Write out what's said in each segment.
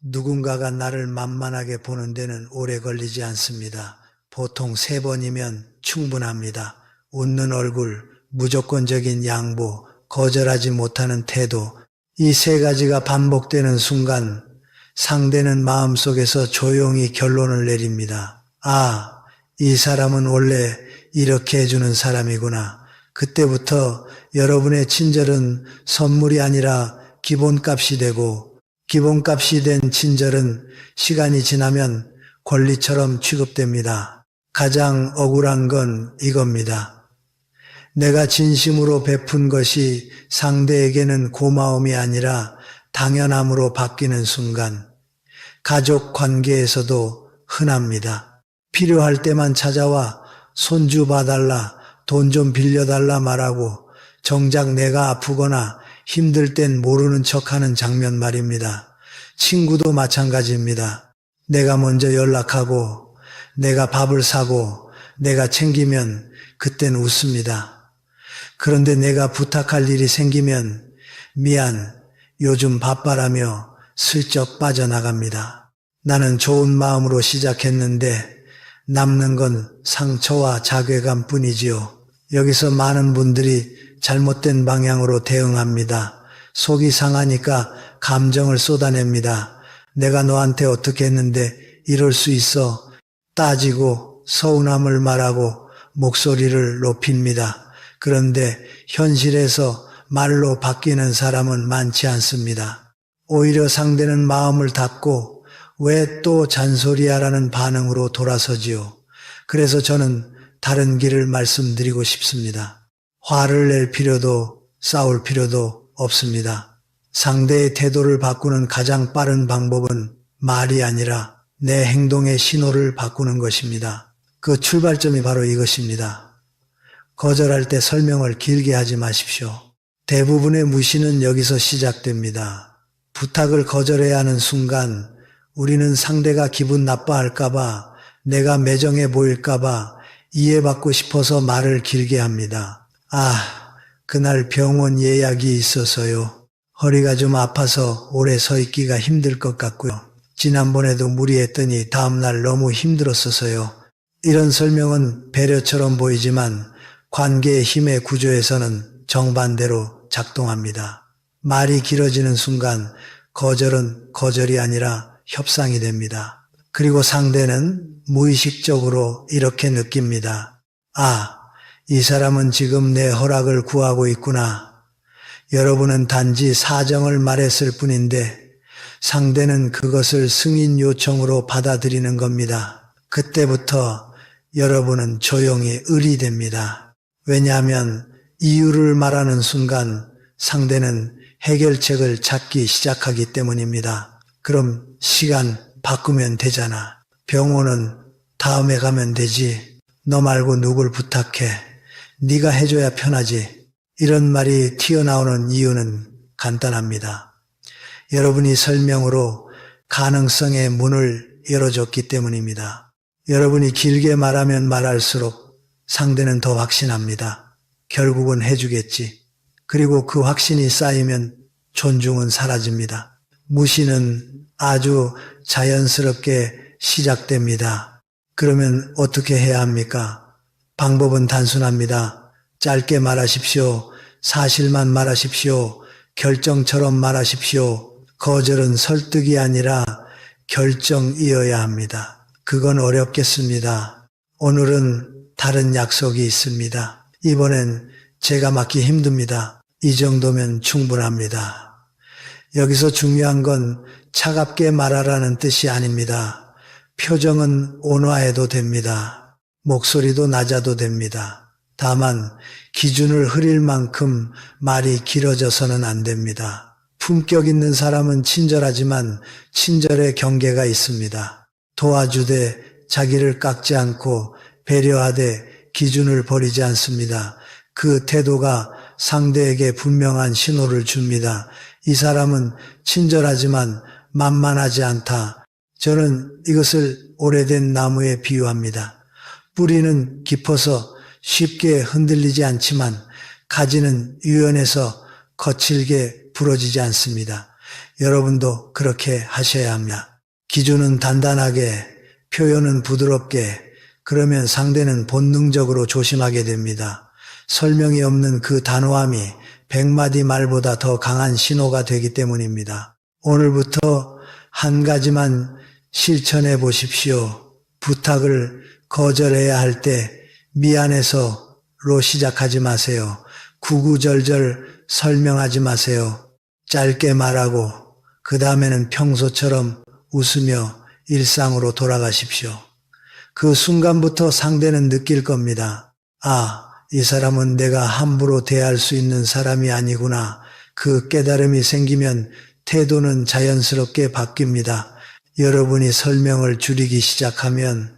누군가가 나를 만만하게 보는 데는 오래 걸리지 않습니다. 보통 3번이면 충분합니다. 웃는 얼굴, 무조건적인 양보, 거절하지 못하는 태도, 이 3가지가 반복되는 순간 상대는 마음속에서 조용히 결론을 내립니다. 아, 이 사람은 원래 이렇게 해주는 사람이구나. 그때부터 여러분의 친절은 선물이 아니라 기본값이 되고, 기본값이 된 친절은 시간이 지나면 권리처럼 취급됩니다. 가장 억울한 건 이겁니다. 내가 진심으로 베푼 것이 상대에게는 고마움이 아니라 당연함으로 바뀌는 순간, 가족 관계에서도 흔합니다. 필요할 때만 찾아와 손주 봐달라, 돈 좀 빌려달라 말하고 정작 내가 아프거나 힘들 땐 모르는 척하는 장면 말입니다. 친구도 마찬가지입니다. 내가 먼저 연락하고 내가 밥을 사고 내가 챙기면 그땐 웃습니다. 그런데 내가 부탁할 일이 생기면 미안, 요즘 바빠라며 슬쩍 빠져나갑니다. 나는 좋은 마음으로 시작했는데 남는 건 상처와 자괴감 뿐이지요. 여기서 많은 분들이 잘못된 방향으로 대응합니다. 속이 상하니까 감정을 쏟아냅니다. 내가 너한테 어떻게 했는데 이럴 수 있어. 따지고 서운함을 말하고 목소리를 높입니다. 그런데 현실에서 말로 바뀌는 사람은 많지 않습니다. 오히려 상대는 마음을 닫고 왜 또 잔소리야라는 반응으로 돌아서지요. 그래서 저는 다른 길을 말씀드리고 싶습니다. 화를 낼 필요도 싸울 필요도 없습니다. 상대의 태도를 바꾸는 가장 빠른 방법은 말이 아니라 내 행동의 신호를 바꾸는 것입니다. 그 출발점이 바로 이것입니다. 거절할 때 설명을 길게 하지 마십시오. 대부분의 무시는 여기서 시작됩니다. 부탁을 거절해야 하는 순간 우리는 상대가 기분 나빠할까봐, 내가 매정해 보일까봐 이해받고 싶어서 말을 길게 합니다. 아, 그날 병원 예약이 있어서요. 허리가 좀 아파서 오래 서 있기가 힘들 것 같고요. 지난번에도 무리했더니 다음날 너무 힘들었어서요. 이런 설명은 배려처럼 보이지만 관계의 힘의 구조에서는 정반대로 작동합니다. 말이 길어지는 순간 거절은 거절이 아니라 협상이 됩니다. 그리고 상대는 무의식적으로 이렇게 느낍니다. 아, 이 사람은 지금 내 허락을 구하고 있구나. 여러분은 단지 사정을 말했을 뿐인데 상대는 그것을 승인 요청으로 받아들이는 겁니다. 그때부터 여러분은 조용히 을이 됩니다. 왜냐하면 이유를 말하는 순간 상대는 해결책을 찾기 시작하기 때문입니다. 그럼 시간 바꾸면 되잖아. 병원은 다음에 가면 되지. 너 말고 누굴 부탁해. 네가 해줘야 편하지. 이런 말이 튀어나오는 이유는 간단합니다. 여러분이 설명으로 가능성의 문을 열어줬기 때문입니다. 여러분이 길게 말하면 말할수록 상대는 더 확신합니다. 결국은 해주겠지. 그리고 그 확신이 쌓이면 존중은 사라집니다. 무시는 아주 자연스럽게 시작됩니다. 그러면 어떻게 해야 합니까? 방법은 단순합니다. 짧게 말하십시오. 사실만 말하십시오. 결정처럼 말하십시오. 거절은 설득이 아니라 결정이어야 합니다. 그건 어렵겠습니다. 오늘은 다른 약속이 있습니다. 이번엔 제가 맡기 힘듭니다. 이 정도면 충분합니다. 여기서 중요한 건 차갑게 말하라는 뜻이 아닙니다. 표정은 온화해도 됩니다. 목소리도 낮아도 됩니다. 다만 기준을 흐릴 만큼 말이 길어져서는 안 됩니다. 품격 있는 사람은 친절하지만 친절의 경계가 있습니다. 도와주되 자기를 깎지 않고 배려하되 기준을 버리지 않습니다. 그 태도가 상대에게 분명한 신호를 줍니다. 이 사람은 친절하지만 만만하지 않다. 저는 이것을 오래된 나무에 비유합니다. 뿌리는 깊어서 쉽게 흔들리지 않지만 가지는 유연해서 거칠게 부러지지 않습니다. 여러분도 그렇게 하셔야 합니다. 기준은 단단하게, 표현은 부드럽게, 그러면 상대는 본능적으로 조심하게 됩니다. 설명이 없는 그 단호함이 100마디 말보다 더 강한 신호가 되기 때문입니다. 오늘부터 한 가지만 실천해 보십시오. 부탁을 거절해야 할 때 미안해서로 시작하지 마세요. 구구절절 설명하지 마세요. 짧게 말하고 그 다음에는 평소처럼 웃으며 일상으로 돌아가십시오. 그 순간부터 상대는 느낄 겁니다. 아, 이 사람은 내가 함부로 대할 수 있는 사람이 아니구나. 그 깨달음이 생기면 태도는 자연스럽게 바뀝니다. 여러분이 설명을 줄이기 시작하면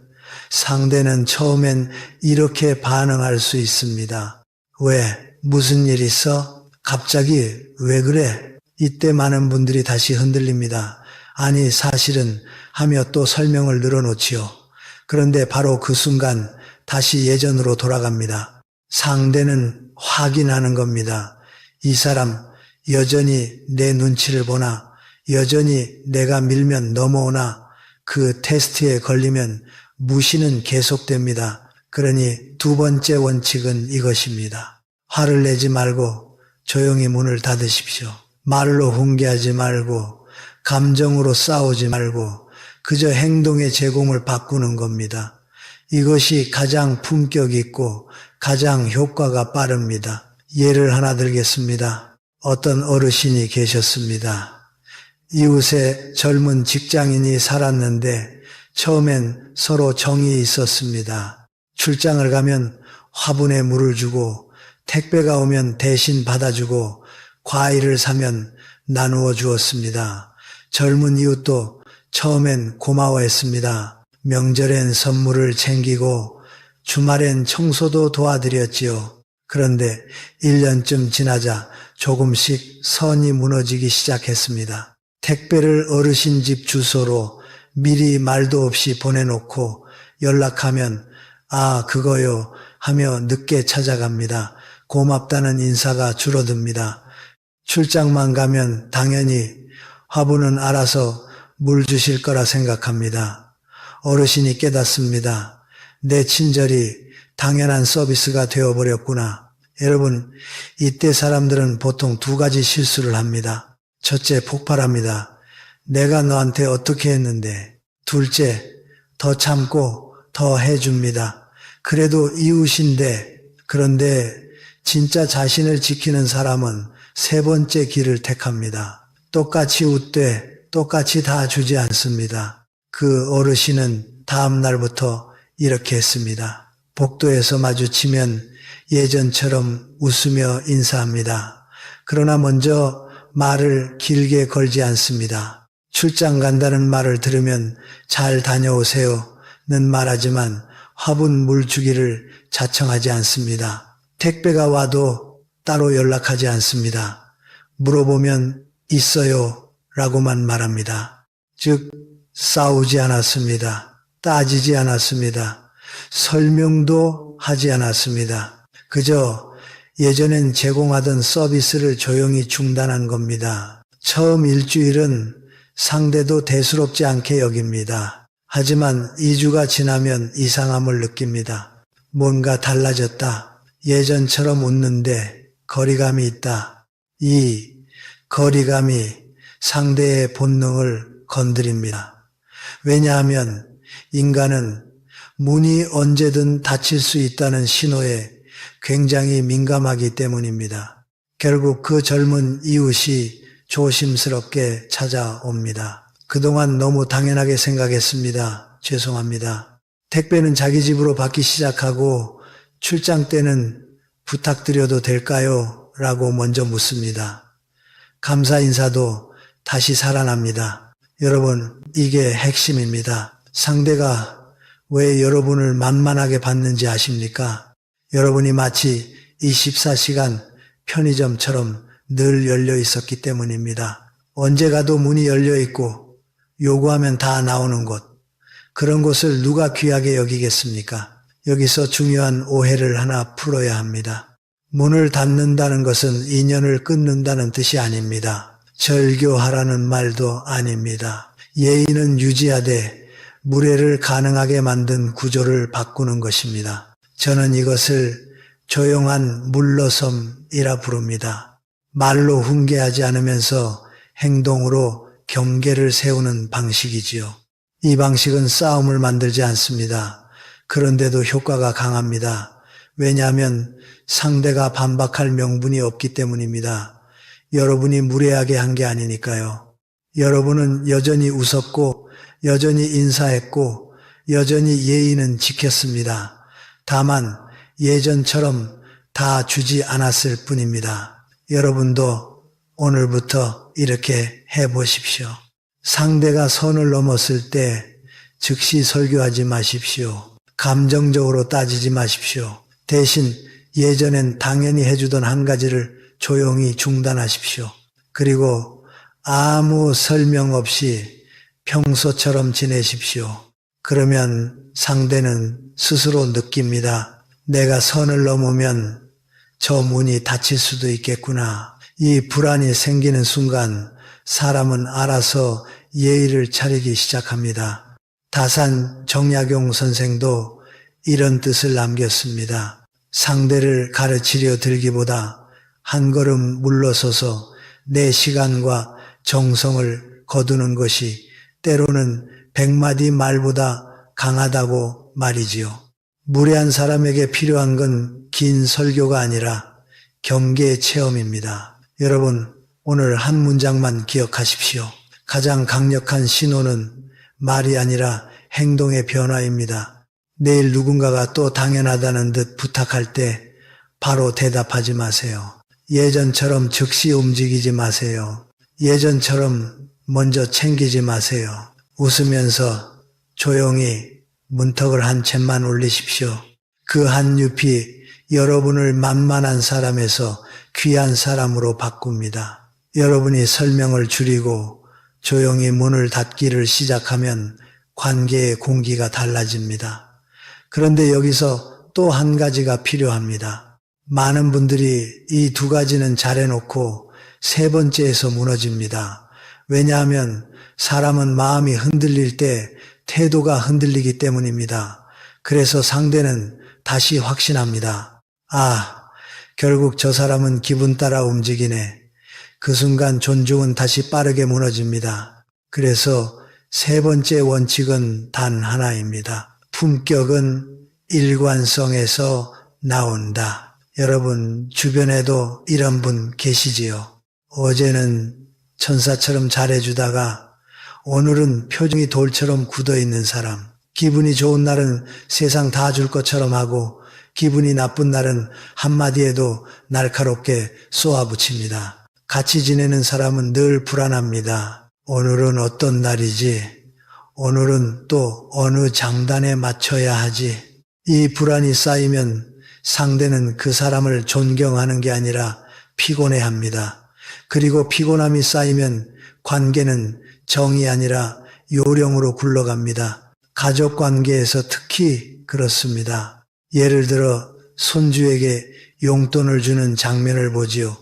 상대는 처음엔 이렇게 반응할 수 있습니다. 왜? 무슨 일 있어? 갑자기 왜 그래? 이때 많은 분들이 다시 흔들립니다. 아니 사실은 하며 또 설명을 늘어놓지요. 그런데 바로 그 순간 다시 예전으로 돌아갑니다. 상대는 확인하는 겁니다. 이 사람 여전히 내 눈치를 보나, 여전히 내가 밀면 넘어오나. 그 테스트에 걸리면 무시는 계속됩니다. 그러니 두 번째 원칙은 이것입니다. 화를 내지 말고 조용히 문을 닫으십시오. 말로 훈계하지 말고 감정으로 싸우지 말고 그저 행동의 제공을 바꾸는 겁니다. 이것이 가장 품격 있고 가장 효과가 빠릅니다. 예를 하나 들겠습니다. 어떤 어르신이 계셨습니다. 이웃에 젊은 직장인이 살았는데 처음엔 서로 정이 있었습니다. 출장을 가면 화분에 물을 주고 택배가 오면 대신 받아주고 과일을 사면 나누어 주었습니다. 젊은 이웃도 처음엔 고마워했습니다. 명절엔 선물을 챙기고 주말엔 청소도 도와드렸지요. 그런데 1년쯤 지나자 조금씩 선이 무너지기 시작했습니다. 택배를 어르신 집 주소로 미리 말도 없이 보내놓고 연락하면 아 그거요 하며 늦게 찾아갑니다. 고맙다는 인사가 줄어듭니다. 출장만 가면 당연히 화분은 알아서 물 주실 거라 생각합니다. 어르신이 깨닫습니다. 내 친절이 당연한 서비스가 되어버렸구나. 여러분, 이때 사람들은 보통 두 가지 실수를 합니다. 첫째, 폭발합니다. 내가 너한테 어떻게 했는데. 둘째, 더 참고 더 해줍니다. 그래도 이웃인데, 그런데 진짜 자신을 지키는 사람은 세 번째 길을 택합니다. 똑같이 웃되 똑같이 다 주지 않습니다. 그 어르신은 다음 날부터 이렇게 했습니다. 복도에서 마주치면 예전처럼 웃으며 인사합니다. 그러나 먼저 말을 길게 걸지 않습니다. 출장 간다는 말을 들으면 잘 다녀오세요는 말하지만 화분 물 주기를 자청하지 않습니다. 택배가 와도 따로 연락하지 않습니다. 물어보면 있어요 라고만 말합니다. 즉 싸우지 않았습니다. 따지지 않았습니다. 설명도 하지 않았습니다. 그저 예전엔 제공하던 서비스를 조용히 중단한 겁니다. 처음 일주일은 상대도 대수롭지 않게 여깁니다. 하지만 2주가 지나면 이상함을 느낍니다. 뭔가 달라졌다. 예전처럼 웃는데 거리감이 있다. 이 거리감이 상대의 본능을 건드립니다. 왜냐하면 인간은 문이 언제든 닫힐 수 있다는 신호에 굉장히 민감하기 때문입니다. 결국 그 젊은 이웃이 조심스럽게 찾아옵니다. 그동안 너무 당연하게 생각했습니다. 죄송합니다. 택배는 자기 집으로 받기 시작하고 출장 때는 부탁드려도 될까요? 라고 먼저 묻습니다. 감사 인사도 다시 살아납니다. 여러분, 이게 핵심입니다. 상대가 왜 여러분을 만만하게 봤는지 아십니까? 여러분이 마치 24시간 편의점처럼 늘 열려 있었기 때문입니다. 언제 가도 문이 열려 있고 요구하면 다 나오는 곳. 그런 곳을 누가 귀하게 여기겠습니까? 여기서 중요한 오해를 하나 풀어야 합니다. 문을 닫는다는 것은 인연을 끊는다는 뜻이 아닙니다. 절교하라는 말도 아닙니다. 예의는 유지하되 무례를 가능하게 만든 구조를 바꾸는 것입니다. 저는 이것을 조용한 물러섬이라 부릅니다. 말로 훈계하지 않으면서 행동으로 경계를 세우는 방식이지요. 이 방식은 싸움을 만들지 않습니다. 그런데도 효과가 강합니다. 왜냐하면 상대가 반박할 명분이 없기 때문입니다. 여러분이 무례하게 한 게 아니니까요. 여러분은 여전히 웃었고 여전히 인사했고 여전히 예의는 지켰습니다. 다만 예전처럼 다 주지 않았을 뿐입니다. 여러분도 오늘부터 이렇게 해보십시오. 상대가 선을 넘었을 때 즉시 설교하지 마십시오. 감정적으로 따지지 마십시오. 대신 예전엔 당연히 해주던 한 가지를 조용히 중단하십시오. 그리고 아무 설명 없이 평소처럼 지내십시오. 그러면 상대는 스스로 느낍니다. 내가 선을 넘으면 저 문이 닫힐 수도 있겠구나. 이 불안이 생기는 순간 사람은 알아서 예의를 차리기 시작합니다. 다산 정약용 선생도 이런 뜻을 남겼습니다. 상대를 가르치려 들기보다 한 걸음 물러서서 내 시간과 정성을 거두는 것이 때로는 100마디 말보다 강하다고 말이지요. 무례한 사람에게 필요한 건 긴 설교가 아니라 경계의 체험입니다. 여러분, 오늘 한 문장만 기억하십시오. 가장 강력한 신호는 말이 아니라 행동의 변화입니다. 내일 누군가가 또 당연하다는 듯 부탁할 때 바로 대답하지 마세요. 예전처럼 즉시 움직이지 마세요. 예전처럼 먼저 챙기지 마세요. 웃으면서 조용히 문턱을 한 채만 올리십시오. 그 한 잎이 여러분을 만만한 사람에서 귀한 사람으로 바꿉니다. 여러분이 설명을 줄이고 조용히 문을 닫기를 시작하면 관계의 공기가 달라집니다. 그런데 여기서 또 한 가지가 필요합니다. 많은 분들이 이 두 가지는 잘해놓고 세 번째에서 무너집니다. 왜냐하면 사람은 마음이 흔들릴 때 태도가 흔들리기 때문입니다. 그래서 상대는 다시 확신합니다. 결국 저 사람은 기분 따라 움직이네. 그 순간 존중은 다시 빠르게 무너집니다. 그래서 세 번째 원칙은 단 하나입니다. 품격은 일관성에서 나온다. 여러분 주변에도 이런 분 계시지요? 어제는 천사처럼 잘해주다가 오늘은 표정이 돌처럼 굳어있는 사람. 기분이 좋은 날은 세상 다 줄 것처럼 하고 기분이 나쁜 날은 한마디에도 날카롭게 쏘아붙입니다. 같이 지내는 사람은 늘 불안합니다. 오늘은 어떤 날이지? 오늘은 또 어느 장단에 맞춰야 하지? 이 불안이 쌓이면 상대는 그 사람을 존경하는 게 아니라 피곤해합니다. 그리고 피곤함이 쌓이면 관계는 정이 아니라 요령으로 굴러갑니다. 가족 관계에서 특히 그렇습니다. 예를 들어 손주에게 용돈을 주는 장면을 보지요.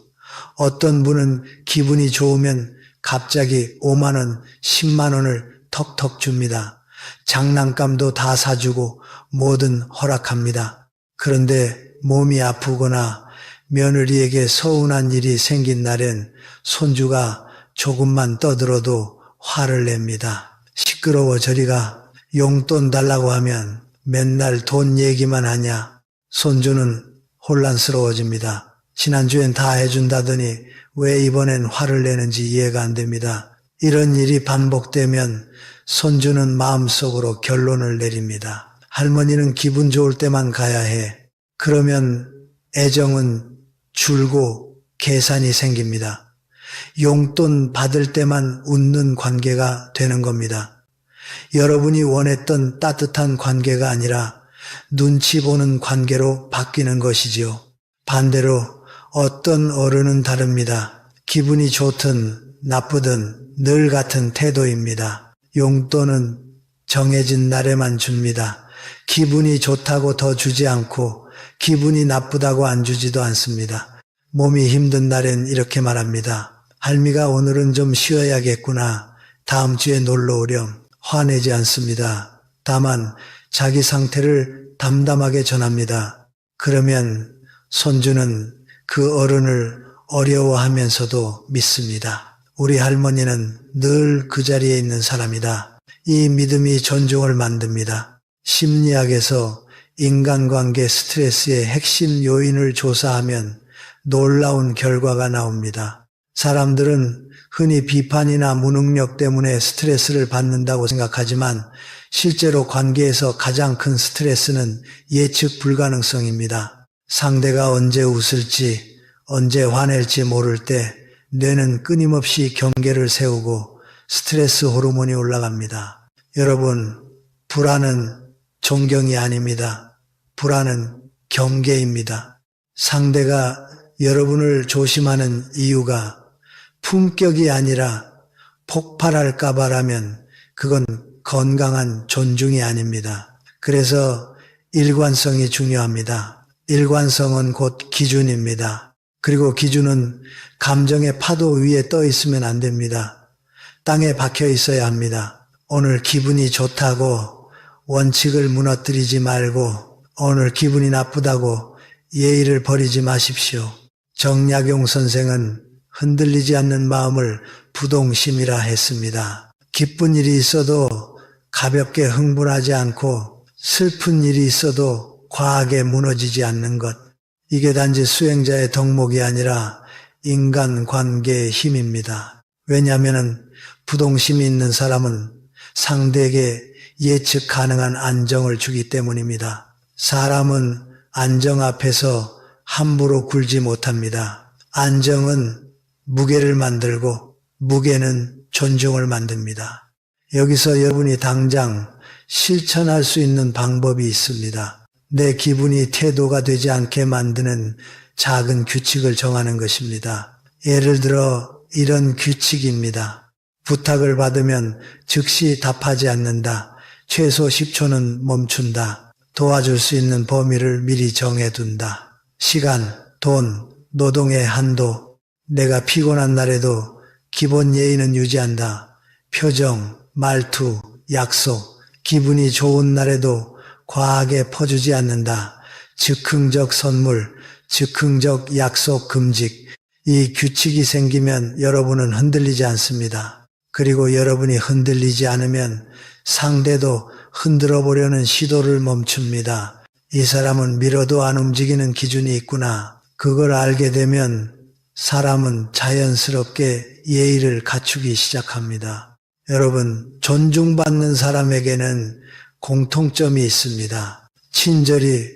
어떤 분은 기분이 좋으면 갑자기 5만 원, 10만 원을 턱턱 줍니다. 장난감도 다 사주고 뭐든 허락합니다. 그런데 몸이 아프거나 며느리에게 서운한 일이 생긴 날엔 손주가 조금만 떠들어도 화를 냅니다. 시끄러워 저리가. 용돈 달라고 하면 맨날 돈 얘기만 하냐. 손주는 혼란스러워집니다. 지난주엔 다 해준다더니 왜 이번엔 화를 내는지 이해가 안 됩니다. 이런 일이 반복되면 손주는 마음속으로 결론을 내립니다. 할머니는 기분 좋을 때만 가야 해. 그러면 애정은 줄고 계산이 생깁니다. 용돈 받을 때만 웃는 관계가 되는 겁니다. 여러분이 원했던 따뜻한 관계가 아니라 눈치 보는 관계로 바뀌는 것이지요. 반대로 어떤 어른은 다릅니다. 기분이 좋든 나쁘든 늘 같은 태도입니다. 용돈은 정해진 날에만 줍니다. 기분이 좋다고 더 주지 않고 기분이 나쁘다고 안 주지도 않습니다. 몸이 힘든 날엔 이렇게 말합니다. 할미가 오늘은 좀 쉬어야겠구나. 다음 주에 놀러 오렴. 화내지 않습니다. 다만 자기 상태를 담담하게 전합니다. 그러면 손주는 그 어른을 어려워하면서도 믿습니다. 우리 할머니는 늘 그 자리에 있는 사람이다. 이 믿음이 존중을 만듭니다. 심리학에서 인간관계 스트레스의 핵심 요인을 조사하면 놀라운 결과가 나옵니다. 사람들은 흔히 비판이나 무능력 때문에 스트레스를 받는다고 생각하지만 실제로 관계에서 가장 큰 스트레스는 예측 불가능성입니다. 상대가 언제 웃을지, 언제 화낼지 모를 때 뇌는 끊임없이 경계를 세우고 스트레스 호르몬이 올라갑니다. 여러분, 불안은 존경이 아닙니다. 불안은 경계입니다. 상대가 여러분을 조심하는 이유가 품격이 아니라 폭발할까 봐라면 그건 건강한 존중이 아닙니다. 그래서 일관성이 중요합니다. 일관성은 곧 기준입니다. 그리고 기준은 감정의 파도 위에 떠 있으면 안 됩니다. 땅에 박혀 있어야 합니다. 오늘 기분이 좋다고 원칙을 무너뜨리지 말고 오늘 기분이 나쁘다고 예의를 버리지 마십시오. 정약용 선생은 흔들리지 않는 마음을 부동심이라 했습니다. 기쁜 일이 있어도 가볍게 흥분하지 않고 슬픈 일이 있어도 과하게 무너지지 않는 것. 이게 단지 수행자의 덕목이 아니라 인간관계의 힘입니다. 왜냐하면 부동심이 있는 사람은 상대에게 예측 가능한 안정을 주기 때문입니다. 사람은 안정 앞에서 함부로 굴지 못합니다. 안정은 무게를 만들고 무게는 존중을 만듭니다. 여기서 여러분이 당장 실천할 수 있는 방법이 있습니다. 내 기분이 태도가 되지 않게 만드는 작은 규칙을 정하는 것입니다. 예를 들어 이런 규칙입니다. 부탁을 받으면 즉시 답하지 않는다. 최소 10초는 멈춘다. 도와줄 수 있는 범위를 미리 정해둔다. 시간, 돈, 노동의 한도, 내가 피곤한 날에도 기본 예의는 유지한다. 표정, 말투, 약속, 기분이 좋은 날에도 과하게 퍼주지 않는다. 즉흥적 선물, 즉흥적 약속 금직. 이 규칙이 생기면 여러분은 흔들리지 않습니다. 그리고 여러분이 흔들리지 않으면 상대도 흔들어 보려는 시도를 멈춥니다. 이 사람은 밀어도 안 움직이는 기준이 있구나. 그걸 알게 되면 사람은 자연스럽게 예의를 갖추기 시작합니다. 여러분, 존중받는 사람에게는 공통점이 있습니다. 친절이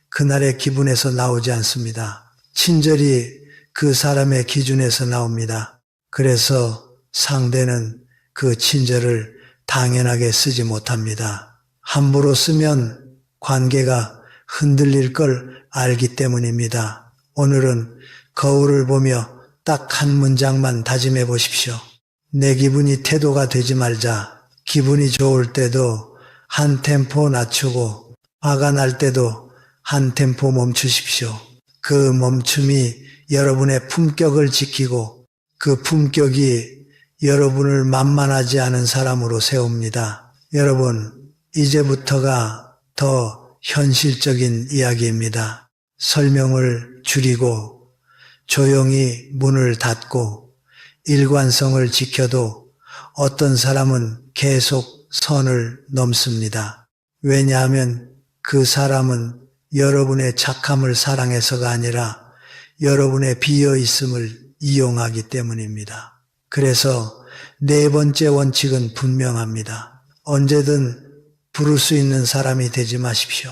그날의 기분에서 나오지 않습니다. 친절이 그 사람의 기준에서 나옵니다. 그래서 상대는 그 친절을 당연하게 쓰지 못합니다. 함부로 쓰면 관계가 흔들릴 걸 알기 때문입니다. 오늘은 거울을 보며 딱 한 문장만 다짐해 보십시오. 내 기분이 태도가 되지 말자. 기분이 좋을 때도 한 템포 낮추고 화가 날 때도 한 템포 멈추십시오. 그 멈춤이 여러분의 품격을 지키고 그 품격이 여러분을 만만하지 않은 사람으로 세웁니다. 여러분, 이제부터가 더 현실적인 이야기입니다. 설명을 줄이고 조용히 문을 닫고 일관성을 지켜도 어떤 사람은 계속 선을 넘습니다. 왜냐하면 그 사람은 여러분의 착함을 사랑해서가 아니라 여러분의 비어있음을 이용하기 때문입니다. 그래서 네 번째 원칙은 분명합니다. 언제든 부를 수 있는 사람이 되지 마십시오.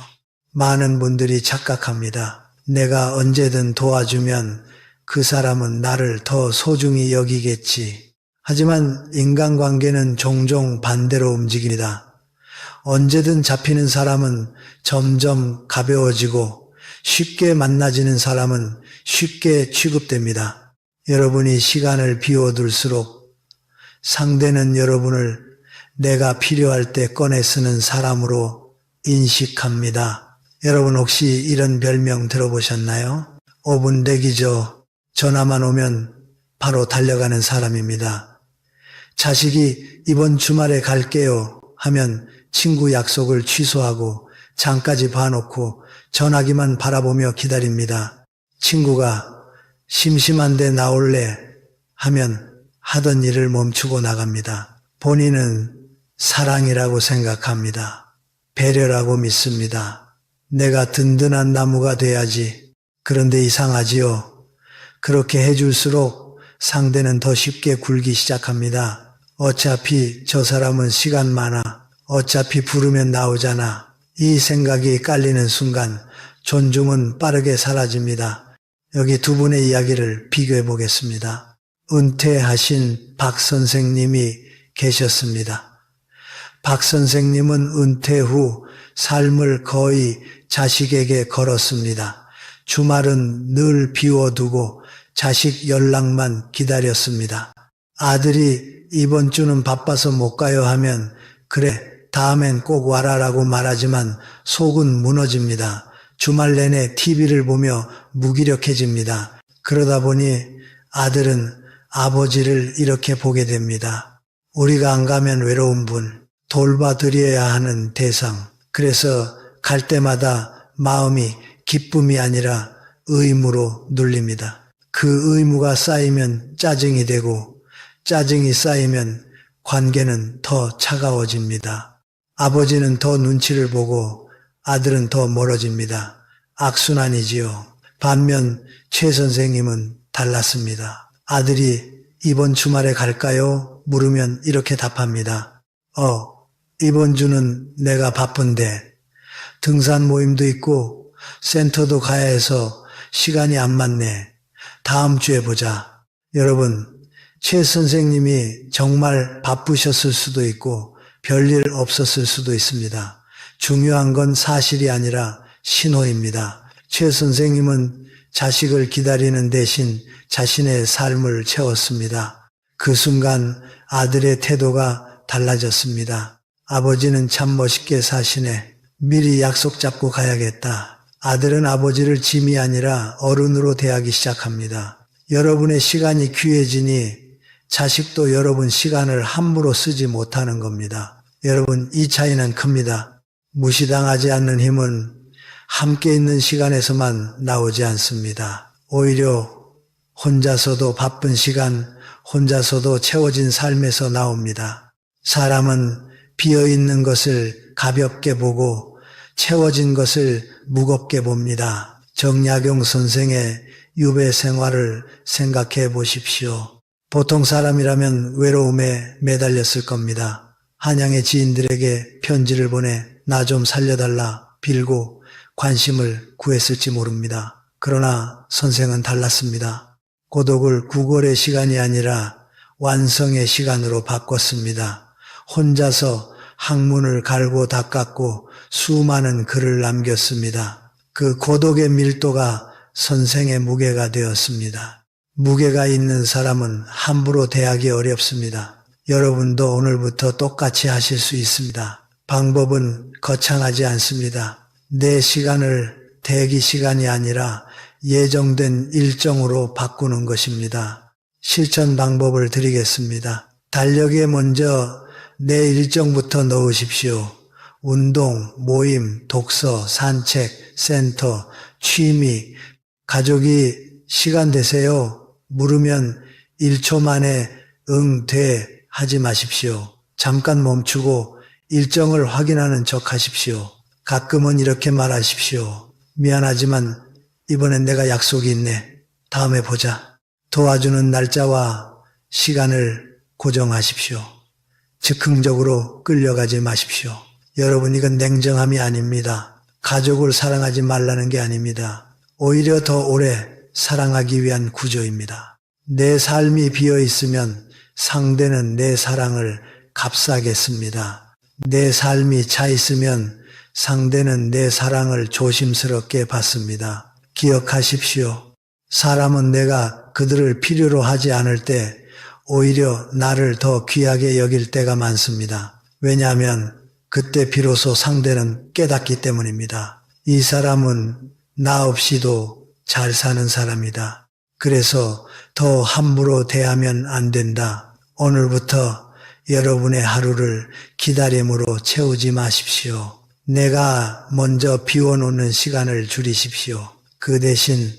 많은 분들이 착각합니다. 내가 언제든 도와주면 그 사람은 나를 더 소중히 여기겠지. 하지만 인간관계는 종종 반대로 움직입니다. 언제든 잡히는 사람은 점점 가벼워지고 쉽게 만나지는 사람은 쉽게 취급됩니다. 여러분이 시간을 비워둘수록 상대는 여러분을 내가 필요할 때 꺼내 쓰는 사람으로 인식합니다. 여러분 혹시 이런 별명 들어보셨나요? 5분 대기죠. 전화만 오면 바로 달려가는 사람입니다. 자식이 이번 주말에 갈게요 하면 친구 약속을 취소하고 장까지 봐놓고 전화기만 바라보며 기다립니다. 친구가 심심한데 나올래 하면 하던 일을 멈추고 나갑니다. 본인은 사랑이라고 생각합니다. 배려라고 믿습니다. 내가 든든한 나무가 돼야지. 그런데 이상하지요. 그렇게 해줄수록 상대는 더 쉽게 굴기 시작합니다. 어차피 저 사람은 시간 많아. 어차피 부르면 나오잖아. 이 생각이 깔리는 순간 존중은 빠르게 사라집니다. 여기 두 분의 이야기를 비교해 보겠습니다. 은퇴하신 박 선생님이 계셨습니다. 박 선생님은 은퇴 후 삶을 거의 자식에게 걸었습니다. 주말은 늘 비워두고 자식 연락만 기다렸습니다. 아들이 이번 주는 바빠서 못 가요 하면 그래 다음엔 꼭 와라라고 말하지만 속은 무너집니다. 주말 내내 TV를 보며 무기력해집니다. 그러다 보니 아들은 아버지를 이렇게 보게 됩니다. 우리가 안 가면 외로운 분, 돌봐드려야 하는 대상. 그래서 갈 때마다 마음이 기쁨이 아니라 의무로 눌립니다. 그 의무가 쌓이면 짜증이 되고 짜증이 쌓이면 관계는 더 차가워집니다. 아버지는 더 눈치를 보고 아들은 더 멀어집니다. 악순환이지요. 반면 최 선생님은 달랐습니다. 아들이 이번 주말에 갈까요? 물으면 이렇게 답합니다. 이번 주는 내가 바쁜데 등산 모임도 있고 센터도 가야 해서 시간이 안 맞네. 다음 주에 보자. 여러분, 최 선생님이 정말 바쁘셨을 수도 있고 별일 없었을 수도 있습니다. 중요한 건 사실이 아니라 신호입니다. 최 선생님은 자식을 기다리는 대신 자신의 삶을 채웠습니다. 그 순간 아들의 태도가 달라졌습니다. 아버지는 참 멋있게 사시네. 미리 약속 잡고 가야겠다. 아들은 아버지를 짐이 아니라 어른으로 대하기 시작합니다. 여러분의 시간이 귀해지니 자식도 여러분 시간을 함부로 쓰지 못하는 겁니다. 여러분, 이 차이는 큽니다. 무시당하지 않는 힘은 함께 있는 시간에서만 나오지 않습니다. 오히려 혼자서도 바쁜 시간, 혼자서도 채워진 삶에서 나옵니다. 사람은 비어있는 것을 가볍게 보고 채워진 것을 무겁게 봅니다. 정약용 선생의 유배 생활을 생각해 보십시오. 보통 사람이라면 외로움에 매달렸을 겁니다. 한양의 지인들에게 편지를 보내 나 좀 살려달라 빌고 관심을 구했을지 모릅니다. 그러나 선생은 달랐습니다. 고독을 구걸의 시간이 아니라 완성의 시간으로 바꿨습니다. 혼자서 학문을 갈고 닦았고 수많은 글을 남겼습니다. 그 고독의 밀도가 선생의 무게가 되었습니다. 무게가 있는 사람은 함부로 대하기 어렵습니다. 여러분도 오늘부터 똑같이 하실 수 있습니다. 방법은 거창하지 않습니다. 내 시간을 대기 시간이 아니라 예정된 일정으로 바꾸는 것입니다. 실천 방법을 드리겠습니다. 달력에 먼저 내 일정부터 넣으십시오. 운동, 모임, 독서, 산책, 센터, 취미, 가족이 시간 되세요? 물으면 1초 만에 응, 돼 하지 마십시오. 잠깐 멈추고 일정을 확인하는 척 하십시오. 가끔은 이렇게 말하십시오. 미안하지만 이번엔 내가 약속이 있네. 다음에 보자. 도와주는 날짜와 시간을 고정하십시오. 즉흥적으로 끌려가지 마십시오. 여러분, 이건 냉정함이 아닙니다. 가족을 사랑하지 말라는 게 아닙니다. 오히려 더 오래 사랑하기 위한 구조입니다. 내 삶이 비어 있으면 상대는 내 사랑을 값싸겠습니다. 내 삶이 차 있으면 상대는 내 사랑을 조심스럽게 받습니다. 기억하십시오. 사람은 내가 그들을 필요로 하지 않을 때 오히려 나를 더 귀하게 여길 때가 많습니다. 왜냐하면 그때 비로소 상대는 깨닫기 때문입니다. 이 사람은 나 없이도 잘 사는 사람이다. 그래서 더 함부로 대하면 안 된다. 오늘부터 여러분의 하루를 기다림으로 채우지 마십시오. 내가 먼저 비워놓는 시간을 줄이십시오. 그 대신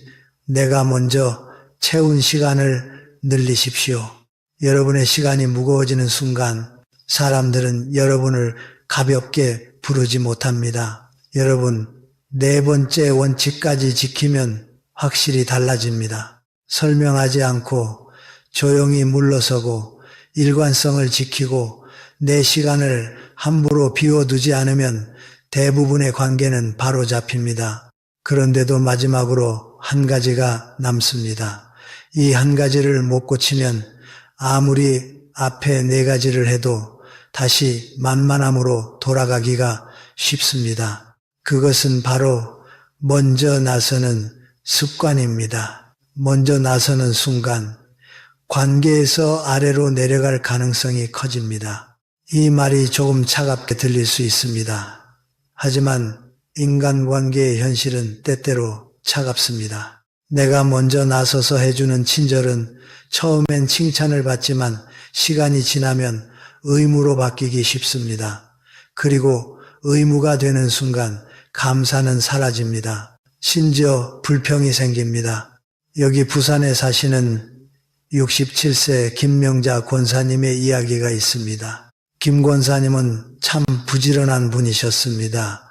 내가 먼저 채운 시간을 늘리십시오. 여러분의 시간이 무거워지는 순간 사람들은 여러분을 가볍게 부르지 못합니다. 여러분, 네 번째 원칙까지 지키면 확실히 달라집니다. 설명하지 않고 조용히 물러서고 일관성을 지키고 내 시간을 함부로 비워두지 않으면 대부분의 관계는 바로 잡힙니다. 그런데도 마지막으로 한 가지가 남습니다. 이 한 가지를 못 고치면 아무리 앞에 네 가지를 해도 다시 만만함으로 돌아가기가 쉽습니다. 그것은 바로 먼저 나서는 습관입니다. 먼저 나서는 순간 관계에서 아래로 내려갈 가능성이 커집니다. 이 말이 조금 차갑게 들릴 수 있습니다. 하지만 인간관계의 현실은 때때로 차갑습니다. 내가 먼저 나서서 해주는 친절은 처음엔 칭찬을 받지만 시간이 지나면 의무로 바뀌기 쉽습니다. 그리고 의무가 되는 순간 감사는 사라집니다. 심지어 불평이 생깁니다. 여기 부산에 사시는 67세 김명자 권사님의 이야기가 있습니다. 김 권사님은 참 부지런한 분이셨습니다.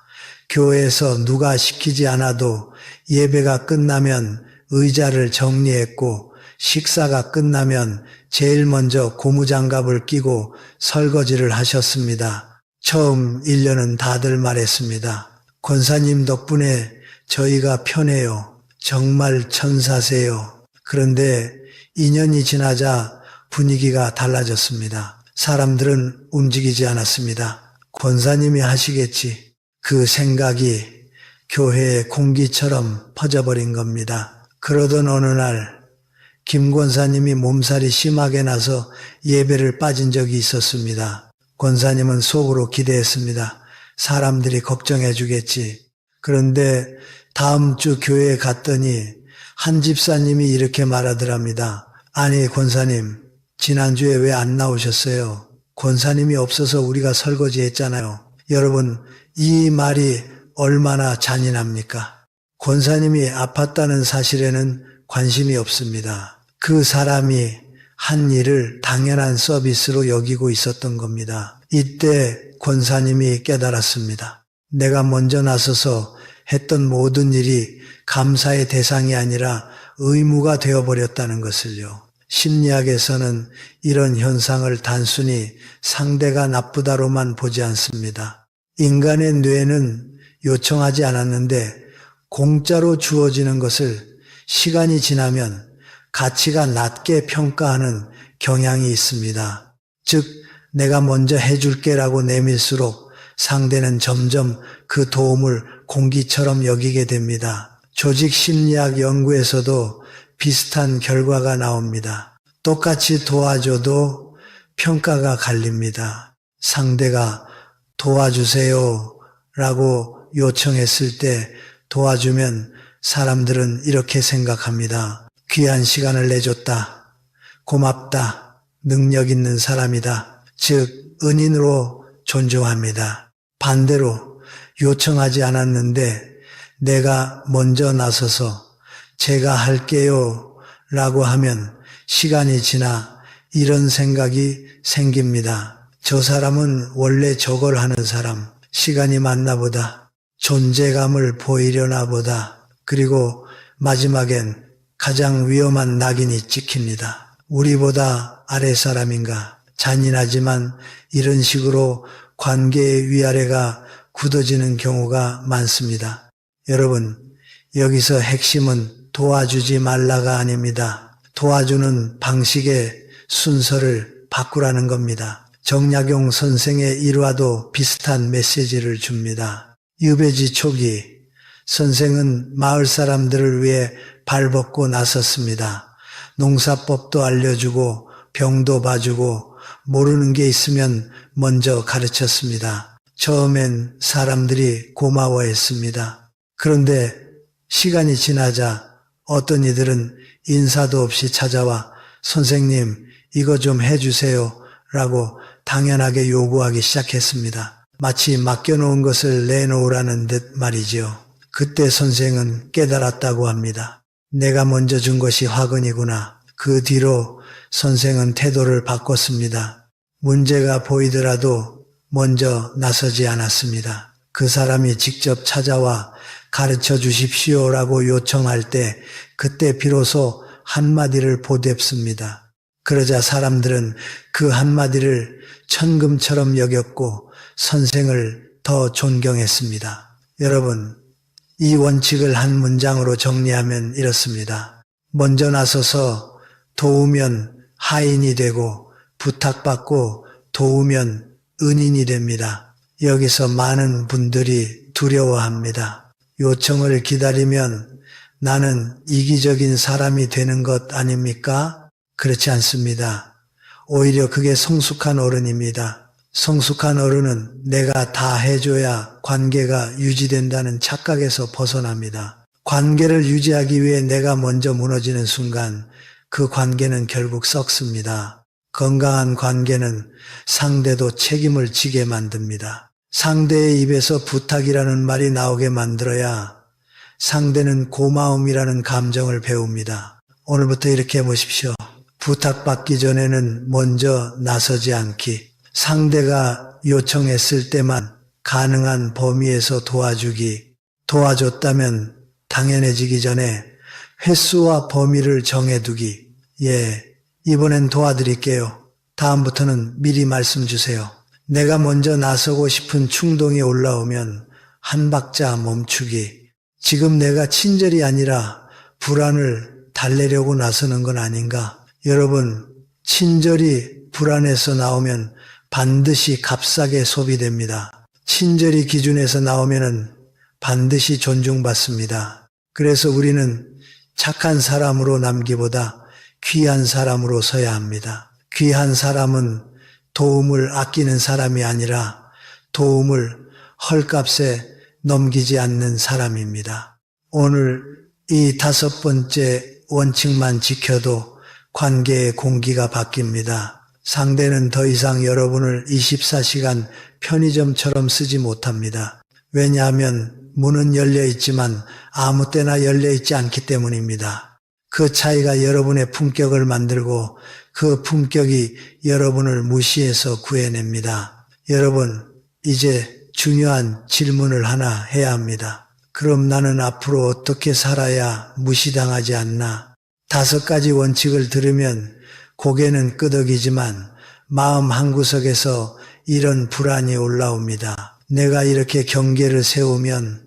교회에서 누가 시키지 않아도 예배가 끝나면 의자를 정리했고 식사가 끝나면 제일 먼저 고무장갑을 끼고 설거지를 하셨습니다. 처음 1년은 다들 말했습니다. 권사님 덕분에 저희가 편해요. 정말 천사세요. 그런데 2년이 지나자 분위기가 달라졌습니다. 사람들은 움직이지 않았습니다. 권사님이 하시겠지. 그 생각이 교회의 공기처럼 퍼져버린 겁니다. 그러던 어느 날 김 권사님이 몸살이 심하게 나서 예배를 빠진 적이 있었습니다. 권사님은 속으로 기대했습니다. 사람들이 걱정해 주겠지. 그런데 다음 주 교회에 갔더니 한 집사님이 이렇게 말하더랍니다. 아니 권사님, 지난주에 왜 안 나오셨어요? 권사님이 없어서 우리가 설거지했잖아요. 여러분, 이 말이 얼마나 잔인합니까? 권사님이 아팠다는 사실에는 관심이 없습니다. 그 사람이 한 일을 당연한 서비스로 여기고 있었던 겁니다. 이때 권사님이 깨달았습니다. 내가 먼저 나서서 했던 모든 일이 감사의 대상이 아니라 의무가 되어버렸다는 것을요. 심리학에서는 이런 현상을 단순히 상대가 나쁘다로만 보지 않습니다. 인간의 뇌는 요청하지 않았는데 공짜로 주어지는 것을 시간이 지나면 가치가 낮게 평가하는 경향이 있습니다. 즉, 내가 먼저 해줄게라고 내밀수록 상대는 점점 그 도움을 공기처럼 여기게 됩니다. 조직 심리학 연구에서도 비슷한 결과가 나옵니다. 똑같이 도와줘도 평가가 갈립니다. 상대가 도와주세요 라고 요청했을 때 도와주면 사람들은 이렇게 생각합니다. 귀한 시간을 내줬다. 고맙다. 능력 있는 사람이다. 즉 은인으로 존중합니다. 반대로 요청하지 않았는데 내가 먼저 나서서 제가 할게요 라고 하면 시간이 지나 이런 생각이 생깁니다. 저 사람은 원래 저걸 하는 사람, 시간이 맞나 보다, 존재감을 보이려나 보다. 그리고 마지막엔 가장 위험한 낙인이 찍힙니다. 우리보다 아랫사람인가? 잔인하지만 이런 식으로 관계의 위아래가 굳어지는 경우가 많습니다. 여러분, 여기서 핵심은 도와주지 말라가 아닙니다. 도와주는 방식의 순서를 바꾸라는 겁니다. 정약용 선생의 일화도 비슷한 메시지를 줍니다. 유배지 초기 선생은 마을 사람들을 위해 발벗고 나섰습니다. 농사법도 알려주고 병도 봐주고 모르는 게 있으면 먼저 가르쳤습니다. 처음엔 사람들이 고마워했습니다. 그런데 시간이 지나자 어떤 이들은 인사도 없이 찾아와 선생님 이거 좀 해주세요 라고 당연하게 요구하기 시작했습니다. 마치 맡겨놓은 것을 내놓으라는 듯 말이지요. 그때 선생은 깨달았다고 합니다. 내가 먼저 준 것이 화근이구나. 그 뒤로 선생은 태도를 바꿨습니다. 문제가 보이더라도 먼저 나서지 않았습니다. 그 사람이 직접 찾아와 가르쳐 주십시오라고 요청할 때 그때 비로소 한마디를 보댑습니다. 그러자 사람들은 그 한마디를 천금처럼 여겼고 선생을 더 존경했습니다. 여러분, 이 원칙을 한 문장으로 정리하면 이렇습니다. 먼저 나서서 도우면 하인이 되고 부탁받고 도우면 은인이 됩니다. 여기서 많은 분들이 두려워합니다. 요청을 기다리면 나는 이기적인 사람이 되는 것 아닙니까? 그렇지 않습니다. 오히려 그게 성숙한 어른입니다. 성숙한 어른은 내가 다 해줘야 관계가 유지된다는 착각에서 벗어납니다. 관계를 유지하기 위해 내가 먼저 무너지는 순간 그 관계는 결국 썩습니다. 건강한 관계는 상대도 책임을 지게 만듭니다. 상대의 입에서 부탁이라는 말이 나오게 만들어야 상대는 고마움이라는 감정을 배웁니다. 오늘부터 이렇게 해보십시오. 부탁받기 전에는 먼저 나서지 않기. 상대가 요청했을 때만 가능한 범위에서 도와주기. 도와줬다면 당연해지기 전에 횟수와 범위를 정해두기. 이번엔 도와드릴게요. 다음부터는 미리 말씀 주세요. 내가 먼저 나서고 싶은 충동이 올라오면 한 박자 멈추기. 지금 내가 친절이 아니라 불안을 달래려고 나서는 건 아닌가? 여러분, 친절이 불안에서 나오면 반드시 값싸게 소비됩니다. 친절이 기준에서 나오면은 반드시 존중받습니다. 그래서 우리는 착한 사람으로 남기보다 귀한 사람으로 서야 합니다. 귀한 사람은 도움을 아끼는 사람이 아니라 도움을 헐값에 넘기지 않는 사람입니다. 오늘 이 5번째 원칙만 지켜도 관계의 공기가 바뀝니다. 상대는 더 이상 여러분을 24시간 편의점처럼 쓰지 못합니다. 왜냐하면 문은 열려 있지만 아무 때나 열려 있지 않기 때문입니다. 그 차이가 여러분의 품격을 만들고 그 품격이 여러분을 무시해서 구해냅니다. 여러분, 이제 중요한 질문을 하나 해야 합니다. 그럼 나는 앞으로 어떻게 살아야 무시당하지 않나? 5가지 원칙을 들으면 고개는 끄덕이지만 마음 한구석에서 이런 불안이 올라옵니다. 내가 이렇게 경계를 세우면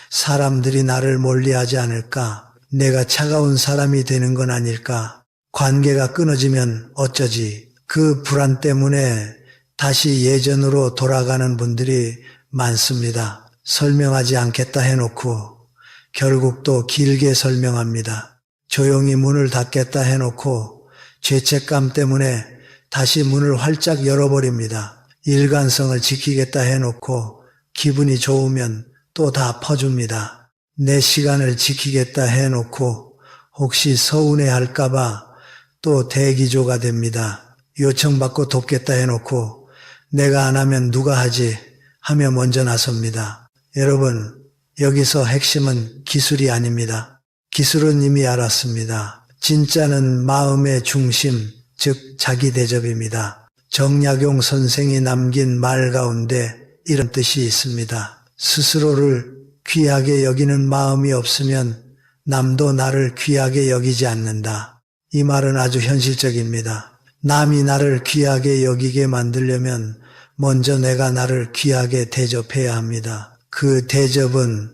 사람들이 나를 멀리하지 않을까? 내가 차가운 사람이 되는 건 아닐까? 관계가 끊어지면 어쩌지? 그 불안 때문에 다시 예전으로 돌아가는 분들이 많습니다. 설명하지 않겠다 해놓고 결국 또 길게 설명합니다. 조용히 문을 닫겠다 해놓고 죄책감 때문에 다시 문을 활짝 열어버립니다. 일관성을 지키겠다 해놓고 기분이 좋으면 또 다 퍼줍니다. 내 시간을 지키겠다 해놓고 혹시 서운해할까봐 또 대기조가 됩니다. 요청받고 돕겠다 해놓고 내가 안 하면 누가 하지 하며 먼저 나섭니다. 여러분, 여기서 핵심은 기술이 아닙니다. 기술은 이미 알았습니다. 진짜는 마음의 중심, 즉 자기 대접입니다. 정약용 선생이 남긴 말 가운데 이런 뜻이 있습니다. 스스로를 귀하게 여기는 마음이 없으면 남도 나를 귀하게 여기지 않는다. 이 말은 아주 현실적입니다. 남이 나를 귀하게 여기게 만들려면 먼저 내가 나를 귀하게 대접해야 합니다. 그 대접은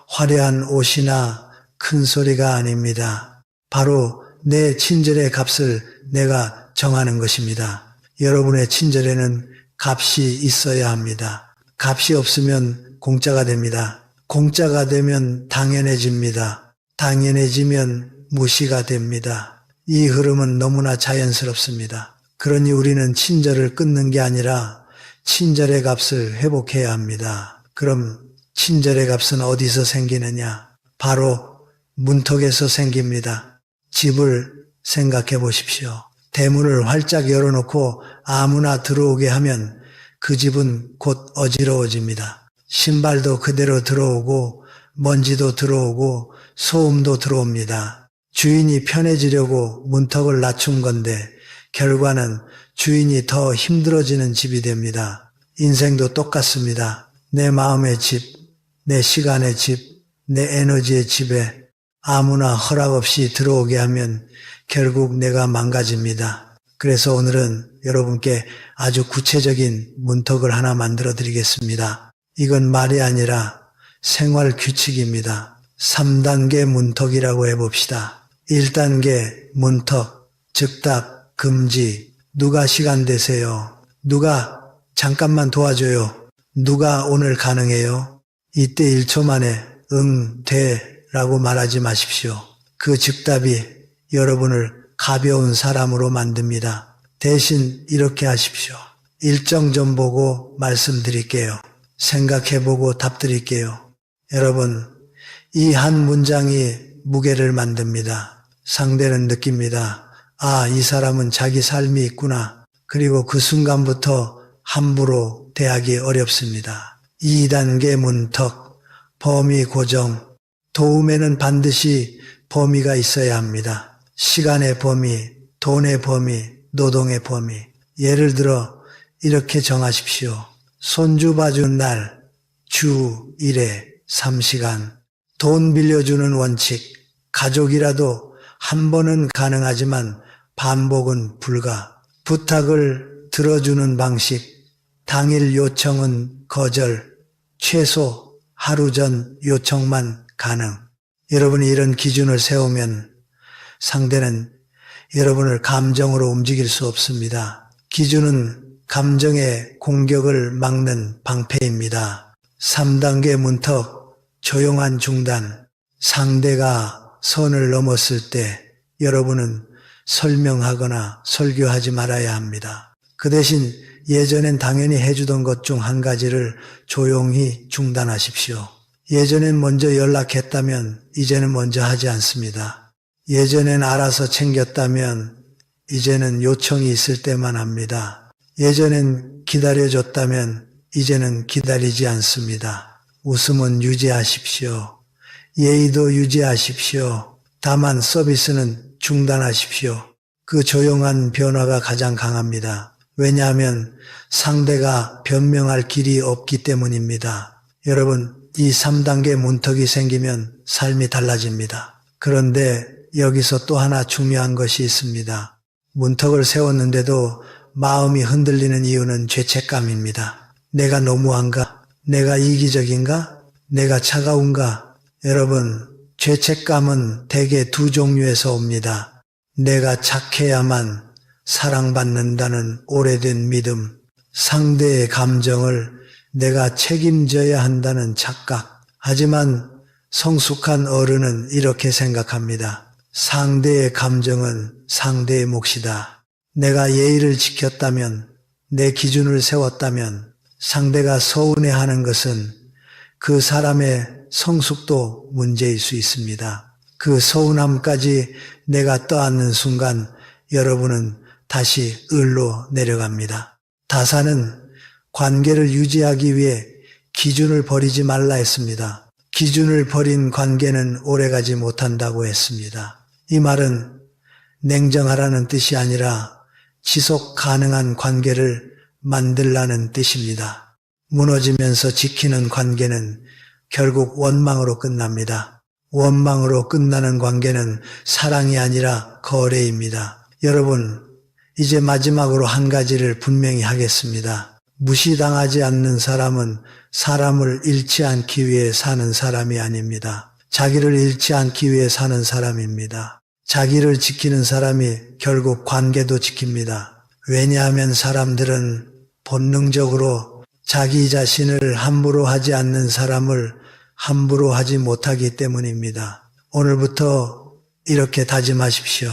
화려한 옷이나 큰 소리가 아닙니다. 바로 내 친절의 값을 내가 정하는 것입니다. 여러분의 친절에는 값이 있어야 합니다. 값이 없으면 공짜가 됩니다. 공짜가 되면 당연해집니다. 당연해지면 무시가 됩니다. 이 흐름은 너무나 자연스럽습니다. 그러니 우리는 친절을 끊는 게 아니라 친절의 값을 회복해야 합니다. 그럼 친절의 값은 어디서 생기느냐? 바로 문턱에서 생깁니다. 집을 생각해 보십시오. 대문을 활짝 열어놓고 아무나 들어오게 하면 그 집은 곧 어지러워집니다. 신발도 그대로 들어오고 먼지도 들어오고 소음도 들어옵니다. 주인이 편해지려고 문턱을 낮춘 건데 결과는 주인이 더 힘들어지는 집이 됩니다. 인생도 똑같습니다. 내 마음의 집, 내 시간의 집, 내 에너지의 집에 아무나 허락 없이 들어오게 하면 결국 내가 망가집니다. 그래서 오늘은 여러분께 아주 구체적인 문턱을 하나 만들어 드리겠습니다. 이건 말이 아니라 생활 규칙입니다. 3단계 문턱이라고 해봅시다. 1단계 문턱, 즉답, 금지. 누가 시간 되세요? 누가 잠깐만 도와줘요? 누가 오늘 가능해요? 이때 1초 만에 응, 돼 라고 말하지 마십시오. 그 즉답이 여러분을 가벼운 사람으로 만듭니다. 대신 이렇게 하십시오. 일정 좀 보고 말씀드릴게요. 생각해보고 답 드릴게요. 여러분, 이 한 문장이 무게를 만듭니다. 상대는 느낍니다. 아, 이 사람은 자기 삶이 있구나. 그리고 그 순간부터 함부로 대하기 어렵습니다. 2단계 문턱, 범위 고정. 도움에는 반드시 범위가 있어야 합니다. 시간의 범위, 돈의 범위, 노동의 범위. 예를 들어 이렇게 정하십시오. 손주 봐준 날, 주 1회 3시간. 돈 빌려주는 원칙. 가족이라도 한 번은 가능하지만 반복은 불가. 부탁을 들어주는 방식. 당일 요청은 거절. 최소 하루 전 요청만 가능. 여러분이 이런 기준을 세우면 상대는 여러분을 감정으로 움직일 수 없습니다. 기준은 감정의 공격을 막는 방패입니다. 3단계 문턱, 조용한 중단. 상대가 선을 넘었을 때 여러분은 설명하거나 설교하지 말아야 합니다. 그 대신 예전엔 당연히 해주던 것 중 한 가지를 조용히 중단하십시오. 예전엔 먼저 연락했다면 이제는 먼저 하지 않습니다. 예전엔 알아서 챙겼다면 이제는 요청이 있을 때만 합니다. 예전엔 기다려줬다면 이제는 기다리지 않습니다. 웃음은 유지하십시오. 예의도 유지하십시오. 다만 서비스는 중단하십시오. 그 조용한 변화가 가장 강합니다. 왜냐하면 상대가 변명할 길이 없기 때문입니다. 여러분, 이 3단계 문턱이 생기면 삶이 달라집니다. 그런데 여기서 또 하나 중요한 것이 있습니다. 문턱을 세웠는데도 마음이 흔들리는 이유는 죄책감입니다. 내가 너무한가? 내가 이기적인가? 내가 차가운가? 여러분, 죄책감은 대개 두 종류에서 옵니다. 내가 착해야만 사랑받는다는 오래된 믿음, 상대의 감정을 내가 책임져야 한다는 착각. 하지만 성숙한 어른은 이렇게 생각합니다. 상대의 감정은 상대의 몫이다. 내가 예의를 지켰다면, 내 기준을 세웠다면 상대가 서운해하는 것은 그 사람의 성숙도 문제일 수 있습니다. 그 서운함까지 내가 떠안는 순간 여러분은 다시 을로 내려갑니다. 다사는 관계를 유지하기 위해 기준을 버리지 말라 했습니다. 기준을 버린 관계는 오래가지 못한다고 했습니다. 이 말은 냉정하라는 뜻이 아니라 지속 가능한 관계를 만들라는 뜻입니다. 무너지면서 지키는 관계는 결국 원망으로 끝납니다. 원망으로 끝나는 관계는 사랑이 아니라 거래입니다. 여러분, 이제 마지막으로 한 가지를 분명히 하겠습니다. 무시당하지 않는 사람은 사람을 잃지 않기 위해 사는 사람이 아닙니다. 자기를 잃지 않기 위해 사는 사람입니다. 자기를 지키는 사람이 결국 관계도 지킵니다. 왜냐하면 사람들은 본능적으로 자기 자신을 함부로 하지 않는 사람을 함부로 하지 못하기 때문입니다. 오늘부터 이렇게 다짐하십시오.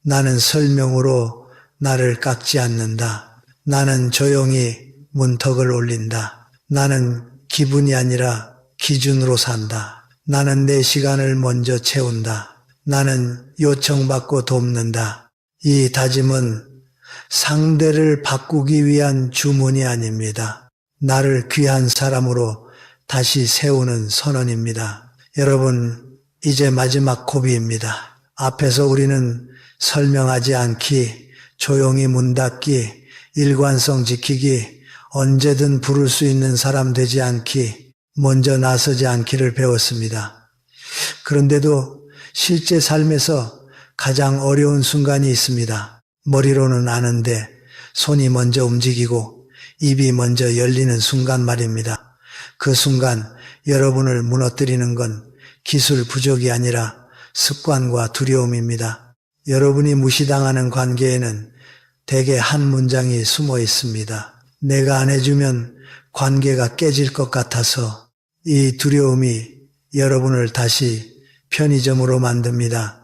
나는 설명으로 나를 깎지 않는다. 나는 조용히 문턱을 올린다. 나는 기분이 아니라 기준으로 산다. 나는 내 시간을 먼저 채운다. 나는 요청받고 돕는다. 이 다짐은 상대를 바꾸기 위한 주문이 아닙니다. 나를 귀한 사람으로 다시 세우는 선언입니다. 여러분, 이제 마지막 고비입니다. 앞에서 우리는 설명하지 않기, 조용히 문 닫기, 일관성 지키기, 언제든 부를 수 있는 사람 되지 않기, 먼저 나서지 않기를 배웠습니다. 그런데도 실제 삶에서 가장 어려운 순간이 있습니다. 머리로는 아는데 손이 먼저 움직이고 입이 먼저 열리는 순간 말입니다. 그 순간 여러분을 무너뜨리는 건 기술 부족이 아니라 습관과 두려움입니다. 여러분이 무시당하는 관계에는 대개 한 문장이 숨어 있습니다. 내가 안 해주면 관계가 깨질 것 같아서. 이 두려움이 여러분을 다시 편의점으로 만듭니다.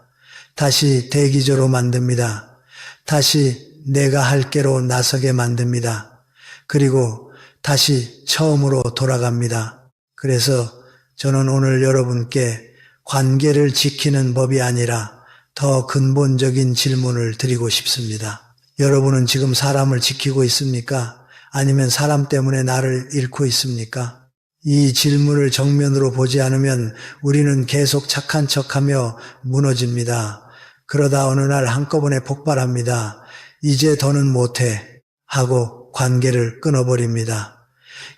다시 대기조로 만듭니다. 다시 내가 할게로 나서게 만듭니다. 그리고 다시 처음으로 돌아갑니다. 그래서 저는 오늘 여러분께 관계를 지키는 법이 아니라 더 근본적인 질문을 드리고 싶습니다. 여러분은 지금 사람을 지키고 있습니까? 아니면 사람 때문에 나를 잃고 있습니까? 이 질문을 정면으로 보지 않으면 우리는 계속 착한 척하며 무너집니다. 그러다 어느 날 한꺼번에 폭발합니다. 이제 더는 못해 하고 관계를 끊어버립니다.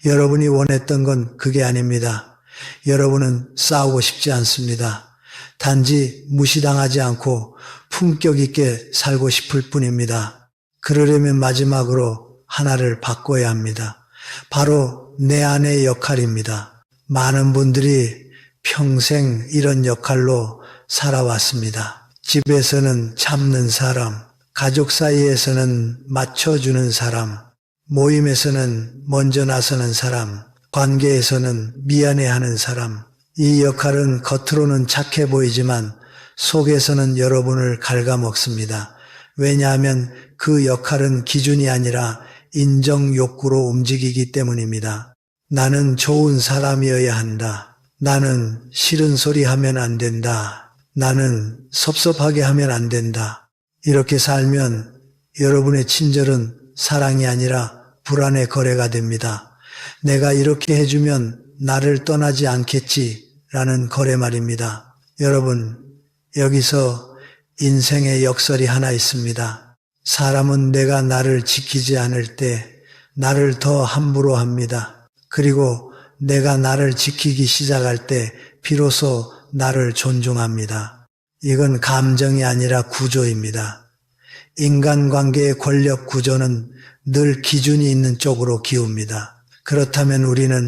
여러분이 원했던 건 그게 아닙니다. 여러분은 싸우고 싶지 않습니다. 단지 무시당하지 않고 품격 있게 살고 싶을 뿐입니다. 그러려면 마지막으로 하나를 바꿔야 합니다. 바로 내 안의 역할입니다. 많은 분들이 평생 이런 역할로 살아왔습니다. 집에서는 참는 사람, 가족 사이에서는 맞춰주는 사람, 모임에서는 먼저 나서는 사람, 관계에서는 미안해하는 사람. 이 역할은 겉으로는 착해 보이지만 속에서는 여러분을 갉아먹습니다. 왜냐하면 그 역할은 기준이 아니라 인정 욕구로 움직이기 때문입니다. 나는 좋은 사람이어야 한다. 나는 싫은 소리 하면 안 된다. 나는 섭섭하게 하면 안 된다. 이렇게 살면 여러분의 친절은 사랑이 아니라 불안의 거래가 됩니다. 내가 이렇게 해주면 나를 떠나지 않겠지라는 거래 말입니다. 여러분, 여기서 인생의 역설이 하나 있습니다. 사람은 내가 나를 지키지 않을 때 나를 더 함부로 합니다. 그리고 내가 나를 지키기 시작할 때 비로소 나를 존중합니다. 이건 감정이 아니라 구조입니다. 인간관계의 권력 구조는 늘 기준이 있는 쪽으로 기웁니다. 그렇다면 우리는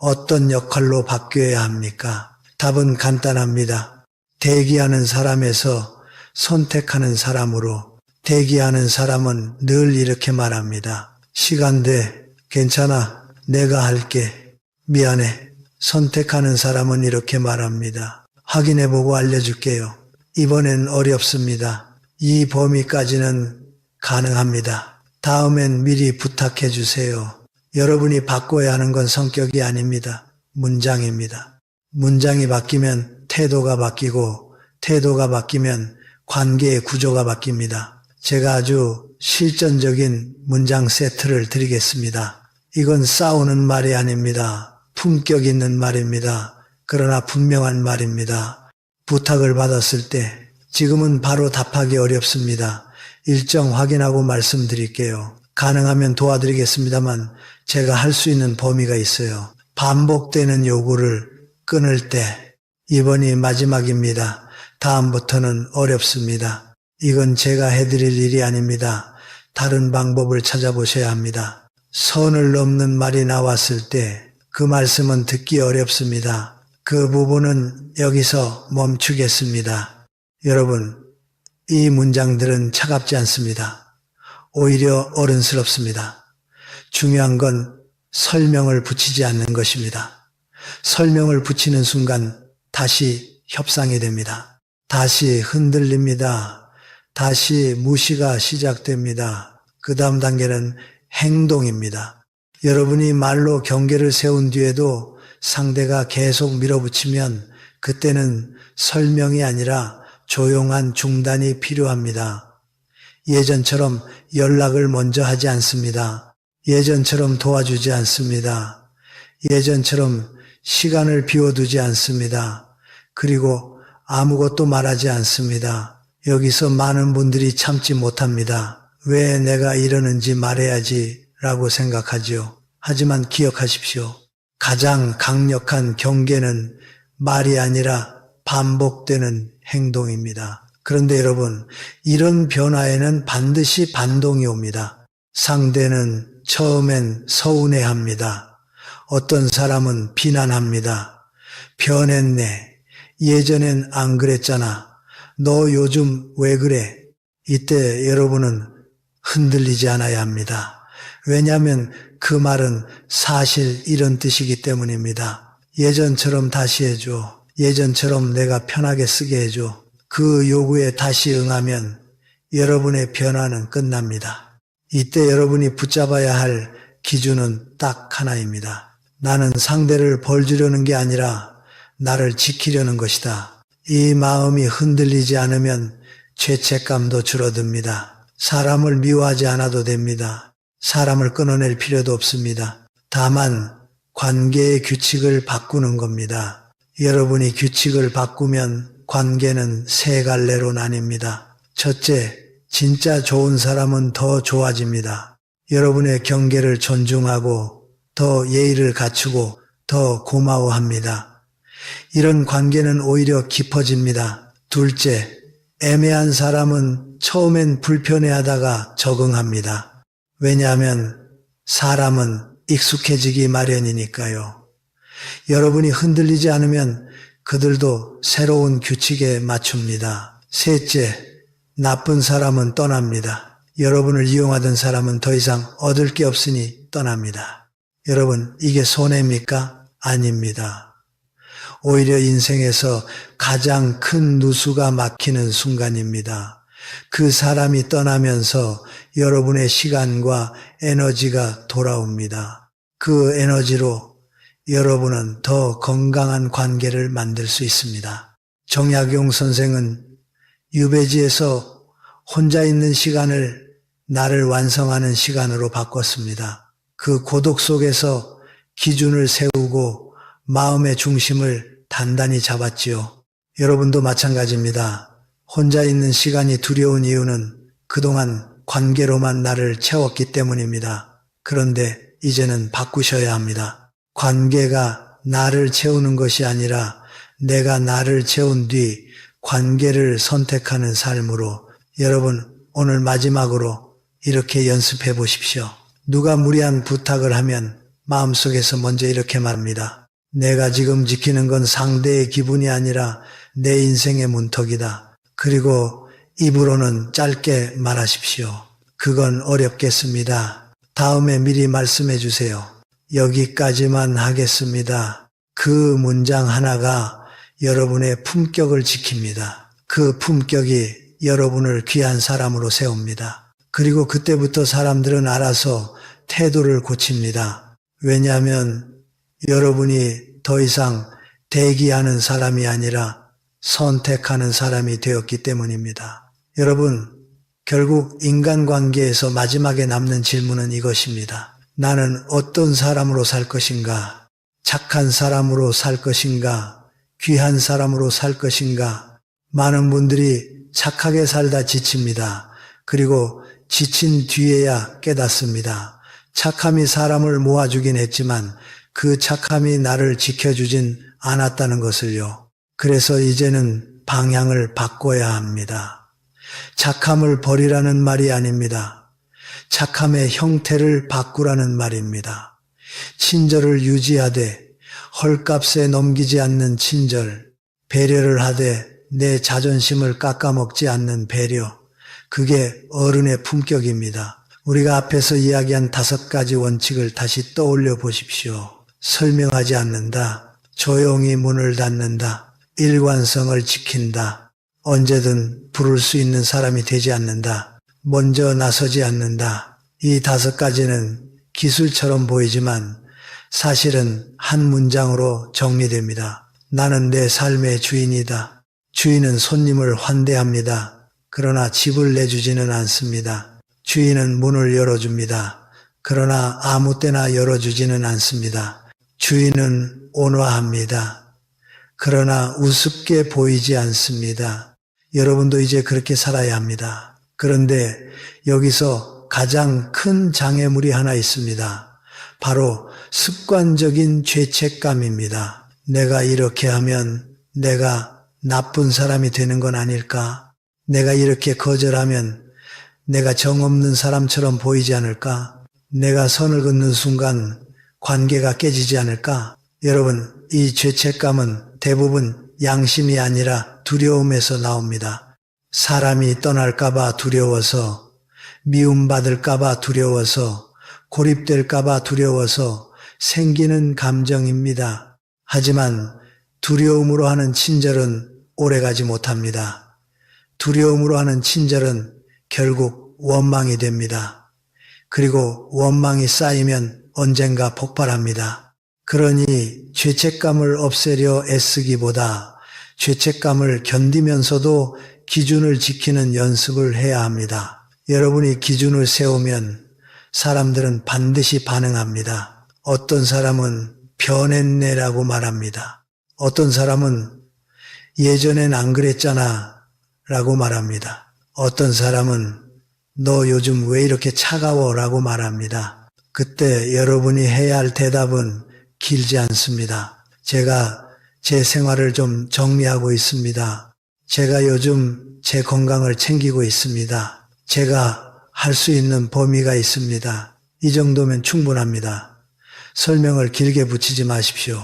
어떤 역할로 바뀌어야 합니까? 답은 간단합니다. 대기하는 사람에서 선택하는 사람으로. 대기하는 사람은 늘 이렇게 말합니다. 시간 돼. 괜찮아. 내가 할게. 미안해. 선택하는 사람은 이렇게 말합니다. 확인해보고 알려줄게요. 이번엔 어렵습니다. 이 범위까지는 가능합니다. 다음엔 미리 부탁해 주세요. 여러분이 바꿔야 하는 건 성격이 아닙니다. 문장입니다. 문장이 바뀌면 태도가 바뀌고 태도가 바뀌면 관계의 구조가 바뀝니다. 제가 아주 실전적인 문장 세트를 드리겠습니다. 이건 싸우는 말이 아닙니다. 품격 있는 말입니다. 그러나 분명한 말입니다. 부탁을 받았을 때 지금은 바로 답하기 어렵습니다. 일정 확인하고 말씀드릴게요. 가능하면 도와드리겠습니다만 제가 할 수 있는 범위가 있어요. 반복되는 요구를 끊을 때 이번이 마지막입니다. 다음부터는 어렵습니다. 이건 제가 해드릴 일이 아닙니다. 다른 방법을 찾아보셔야 합니다. 선을 넘는 말이 나왔을 때 그 말씀은 듣기 어렵습니다. 그 부분은 여기서 멈추겠습니다. 여러분, 이 문장들은 차갑지 않습니다. 오히려 어른스럽습니다. 중요한 건 설명을 붙이지 않는 것입니다. 설명을 붙이는 순간 다시 협상이 됩니다. 다시 흔들립니다. 다시 무시가 시작됩니다. 그 다음 단계는 행동입니다. 여러분이 말로 경계를 세운 뒤에도 상대가 계속 밀어붙이면 그때는 설명이 아니라 조용한 중단이 필요합니다. 예전처럼 연락을 먼저 하지 않습니다. 예전처럼 도와주지 않습니다. 예전처럼 시간을 비워두지 않습니다. 그리고 아무것도 말하지 않습니다. 여기서 많은 분들이 참지 못합니다. 왜 내가 이러는지 말해야지 라고 생각하지요. 하지만 기억하십시오. 가장 강력한 경계는 말이 아니라 반복되는 행동입니다. 그런데 여러분, 이런 변화에는 반드시 반동이 옵니다. 상대는 처음엔 서운해합니다. 어떤 사람은 비난합니다. 변했네. 예전엔 안 그랬잖아. 너 요즘 왜 그래? 이때 여러분은 흔들리지 않아야 합니다. 왜냐하면 그 말은 사실 이런 뜻이기 때문입니다. 예전처럼 다시 해줘. 예전처럼 내가 편하게 쓰게 해줘. 그 요구에 다시 응하면 여러분의 변화는 끝납니다. 이때 여러분이 붙잡아야 할 기준은 딱 하나입니다. 나는 상대를 벌주려는 게 아니라 나를 지키려는 것이다. 이 마음이 흔들리지 않으면 죄책감도 줄어듭니다. 사람을 미워하지 않아도 됩니다. 사람을 끊어낼 필요도 없습니다. 다만 관계의 규칙을 바꾸는 겁니다. 여러분이 규칙을 바꾸면 관계는 세 갈래로 나뉩니다. 첫째, 진짜 좋은 사람은 더 좋아집니다. 여러분의 경계를 존중하고 더 예의를 갖추고 더 고마워합니다. 이런 관계는 오히려 깊어집니다. 둘째, 애매한 사람은 처음엔 불편해하다가 적응합니다. 왜냐하면 사람은 익숙해지기 마련이니까요. 여러분이 흔들리지 않으면 그들도 새로운 규칙에 맞춥니다. 셋째, 나쁜 사람은 떠납니다. 여러분을 이용하던 사람은 더 이상 얻을 게 없으니 떠납니다. 여러분, 이게 손해입니까? 아닙니다. 오히려 인생에서 가장 큰 누수가 막히는 순간입니다. 그 사람이 떠나면서 여러분의 시간과 에너지가 돌아옵니다. 그 에너지로 여러분은 더 건강한 관계를 만들 수 있습니다. 정약용 선생은 유배지에서 혼자 있는 시간을 나를 완성하는 시간으로 바꿨습니다. 그 고독 속에서 기준을 세우고 마음의 중심을 단단히 잡았지요. 여러분도 마찬가지입니다. 혼자 있는 시간이 두려운 이유는 그동안 관계로만 나를 채웠기 때문입니다. 그런데 이제는 바꾸셔야 합니다. 관계가 나를 채우는 것이 아니라 내가 나를 채운 뒤 관계를 선택하는 삶으로 여러분 오늘 마지막으로 이렇게 연습해 보십시오. 누가 무리한 부탁을 하면 마음속에서 먼저 이렇게 말합니다. 내가 지금 지키는 건 상대의 기분이 아니라 내 인생의 문턱이다. 그리고 입으로는 짧게 말하십시오. 그건 어렵겠습니다. 다음에 미리 말씀해 주세요. 여기까지만 하겠습니다. 그 문장 하나가 여러분의 품격을 지킵니다. 그 품격이 여러분을 귀한 사람으로 세웁니다. 그리고 그때부터 사람들은 알아서 태도를 고칩니다. 왜냐하면 여러분이 더 이상 대기하는 사람이 아니라 선택하는 사람이 되었기 때문입니다. 여러분, 결국 인간관계에서 마지막에 남는 질문은 이것입니다. 나는 어떤 사람으로 살 것인가? 착한 사람으로 살 것인가? 귀한 사람으로 살 것인가? 많은 분들이 착하게 살다 지칩니다. 그리고 지친 뒤에야 깨닫습니다. 착함이 사람을 모아주긴 했지만 그 착함이 나를 지켜주진 않았다는 것을요. 그래서 이제는 방향을 바꿔야 합니다. 착함을 버리라는 말이 아닙니다. 착함의 형태를 바꾸라는 말입니다. 친절을 유지하되 헐값에 넘기지 않는 친절, 배려를 하되 내 자존심을 깎아먹지 않는 배려, 그게 어른의 품격입니다. 우리가 앞에서 이야기한 5가지 원칙을 다시 떠올려 보십시오. 설명하지 않는다, 조용히 문을 닫는다, 일관성을 지킨다, 언제든 부를 수 있는 사람이 되지 않는다, 먼저 나서지 않는다. 이 5가지는 기술처럼 보이지만 사실은 한 문장으로 정리됩니다. 나는 내 삶의 주인이다. 주인은 손님을 환대합니다. 그러나 집을 내주지는 않습니다. 주인은 문을 열어줍니다. 그러나 아무 때나 열어주지는 않습니다. 주인은 온화합니다. 그러나 우습게 보이지 않습니다. 여러분도 이제 그렇게 살아야 합니다. 그런데 여기서 가장 큰 장애물이 하나 있습니다. 바로 습관적인 죄책감입니다. 내가 이렇게 하면 내가 나쁜 사람이 되는 건 아닐까? 내가 이렇게 거절하면 내가 정없는 사람처럼 보이지 않을까? 내가 선을 긋는 순간 관계가 깨지지 않을까? 여러분, 이 죄책감은 대부분 양심이 아니라 두려움에서 나옵니다. 사람이 떠날까봐 두려워서, 미움받을까봐 두려워서, 고립될까봐 두려워서 생기는 감정입니다. 하지만 두려움으로 하는 친절은 오래가지 못합니다. 두려움으로 하는 친절은 결국 원망이 됩니다. 그리고 원망이 쌓이면 언젠가 폭발합니다. 그러니 죄책감을 없애려 애쓰기보다 죄책감을 견디면서도 기준을 지키는 연습을 해야 합니다. 여러분이 기준을 세우면 사람들은 반드시 반응합니다. 어떤 사람은 변했네라고 말합니다. 어떤 사람은 예전엔 안 그랬잖아 라고 말합니다. 어떤 사람은 너 요즘 왜 이렇게 차가워 라고 말합니다. 그때 여러분이 해야 할 대답은 길지 않습니다. 제가 제 생활을 좀 정리하고 있습니다. 제가 요즘 제 건강을 챙기고 있습니다. 제가 할 수 있는 범위가 있습니다. 이 정도면 충분합니다. 설명을 길게 붙이지 마십시오.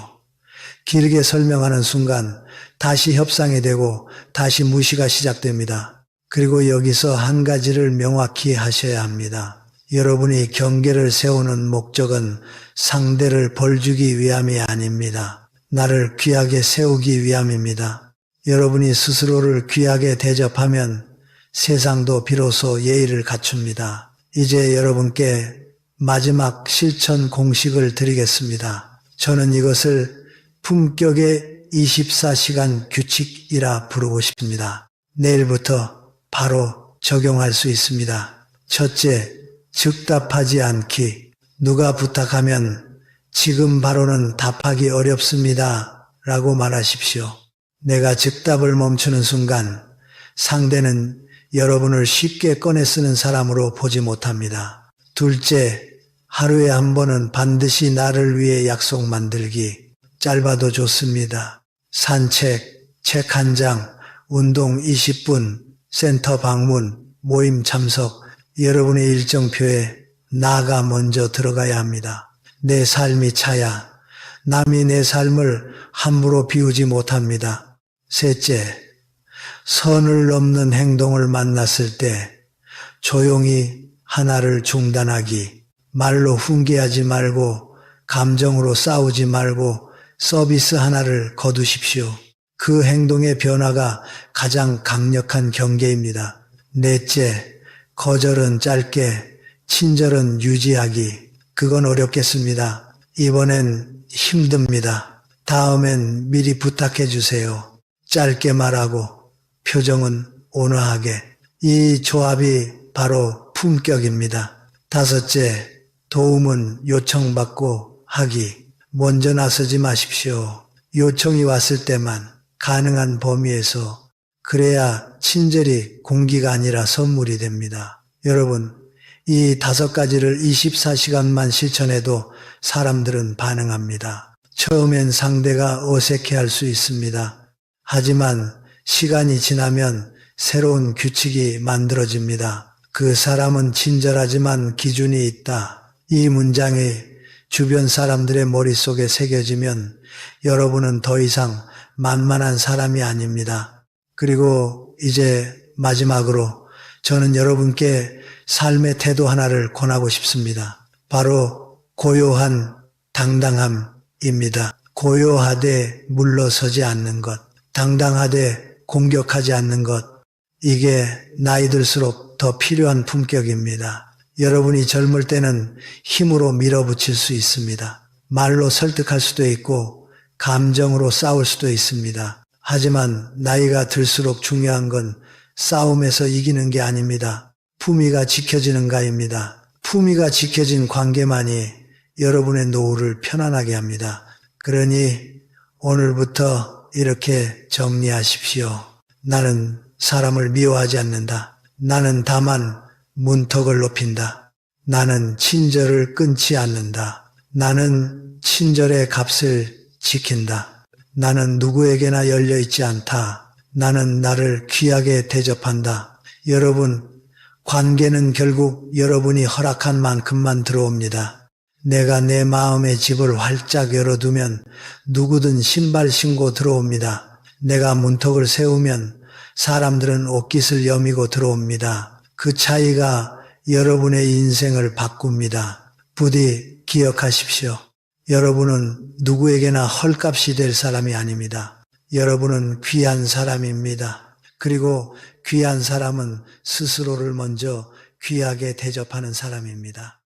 길게 설명하는 순간 다시 협상이 되고 다시 무시가 시작됩니다. 그리고 여기서 한 가지를 명확히 하셔야 합니다. 여러분이 경계를 세우는 목적은 상대를 벌주기 위함이 아닙니다. 나를 귀하게 세우기 위함입니다. 여러분이 스스로를 귀하게 대접하면 세상도 비로소 예의를 갖춥니다. 이제 여러분께 마지막 실천 공식을 드리겠습니다. 저는 이것을 품격의 24시간 규칙이라 부르고 싶습니다. 내일부터 바로 적용할 수 있습니다. 첫째, 즉답하지 않기. 누가 부탁하면 지금 바로는 답하기 어렵습니다. 라고 말하십시오. 내가 즉답을 멈추는 순간 상대는 여러분을 쉽게 꺼내 쓰는 사람으로 보지 못합니다. 둘째, 하루에 한 번은 반드시 나를 위해 약속 만들기. 짧아도 좋습니다. 산책, 책 한 장, 운동 20분, 센터 방문, 모임 참석, 여러분의 일정표에 나가 먼저 들어가야 합니다. 내 삶이 차야 남이 내 삶을 함부로 비우지 못합니다. 셋째, 선을 넘는 행동을 만났을 때 조용히 하나를 중단하기. 말로 훈계하지 말고 감정으로 싸우지 말고 서비스 하나를 거두십시오. 그 행동의 변화가 가장 강력한 경계입니다. 넷째, 거절은 짧게, 친절은 유지하기. 그건 어렵겠습니다. 이번엔 힘듭니다. 다음엔 미리 부탁해 주세요. 짧게 말하고 표정은 온화하게. 이 조합이 바로 품격입니다. 다섯째, 도움은 요청받고 하기. 먼저 나서지 마십시오. 요청이 왔을 때만 가능한 범위에서. 그래야 친절이 공기가 아니라 선물이 됩니다. 여러분, 이 5가지를 24시간만 실천해도 사람들은 반응합니다. 처음엔 상대가 어색해할 수 있습니다. 하지만 시간이 지나면 새로운 규칙이 만들어집니다. 그 사람은 친절하지만 기준이 있다. 이 문장이 주변 사람들의 머릿속에 새겨지면 여러분은 더 이상 만만한 사람이 아닙니다. 그리고 이제 마지막으로 저는 여러분께 삶의 태도 하나를 권하고 싶습니다. 바로 고요한 당당함입니다. 고요하되 물러서지 않는 것, 당당하되 공격하지 않는 것, 이게 나이 들수록 더 필요한 품격입니다. 여러분이 젊을 때는 힘으로 밀어붙일 수 있습니다. 말로 설득할 수도 있고 감정으로 싸울 수도 있습니다. 하지만 나이가 들수록 중요한 건 싸움에서 이기는 게 아닙니다. 품위가 지켜지는가입니다. 품위가 지켜진 관계만이 여러분의 노후를 편안하게 합니다. 그러니 오늘부터 이렇게 정리하십시오. 나는 사람을 미워하지 않는다. 나는 다만 문턱을 높인다. 나는 친절을 끊지 않는다. 나는 친절의 값을 지킨다. 나는 누구에게나 열려있지 않다. 나는 나를 귀하게 대접한다. 여러분, 관계는 결국 여러분이 허락한 만큼만 들어옵니다. 내가 내 마음의 집을 활짝 열어두면 누구든 신발 신고 들어옵니다. 내가 문턱을 세우면 사람들은 옷깃을 여미고 들어옵니다. 그 차이가 여러분의 인생을 바꿉니다. 부디 기억하십시오. 여러분은 누구에게나 헐값이 될 사람이 아닙니다. 여러분은 귀한 사람입니다. 그리고 귀한 사람은 스스로를 먼저 귀하게 대접하는 사람입니다.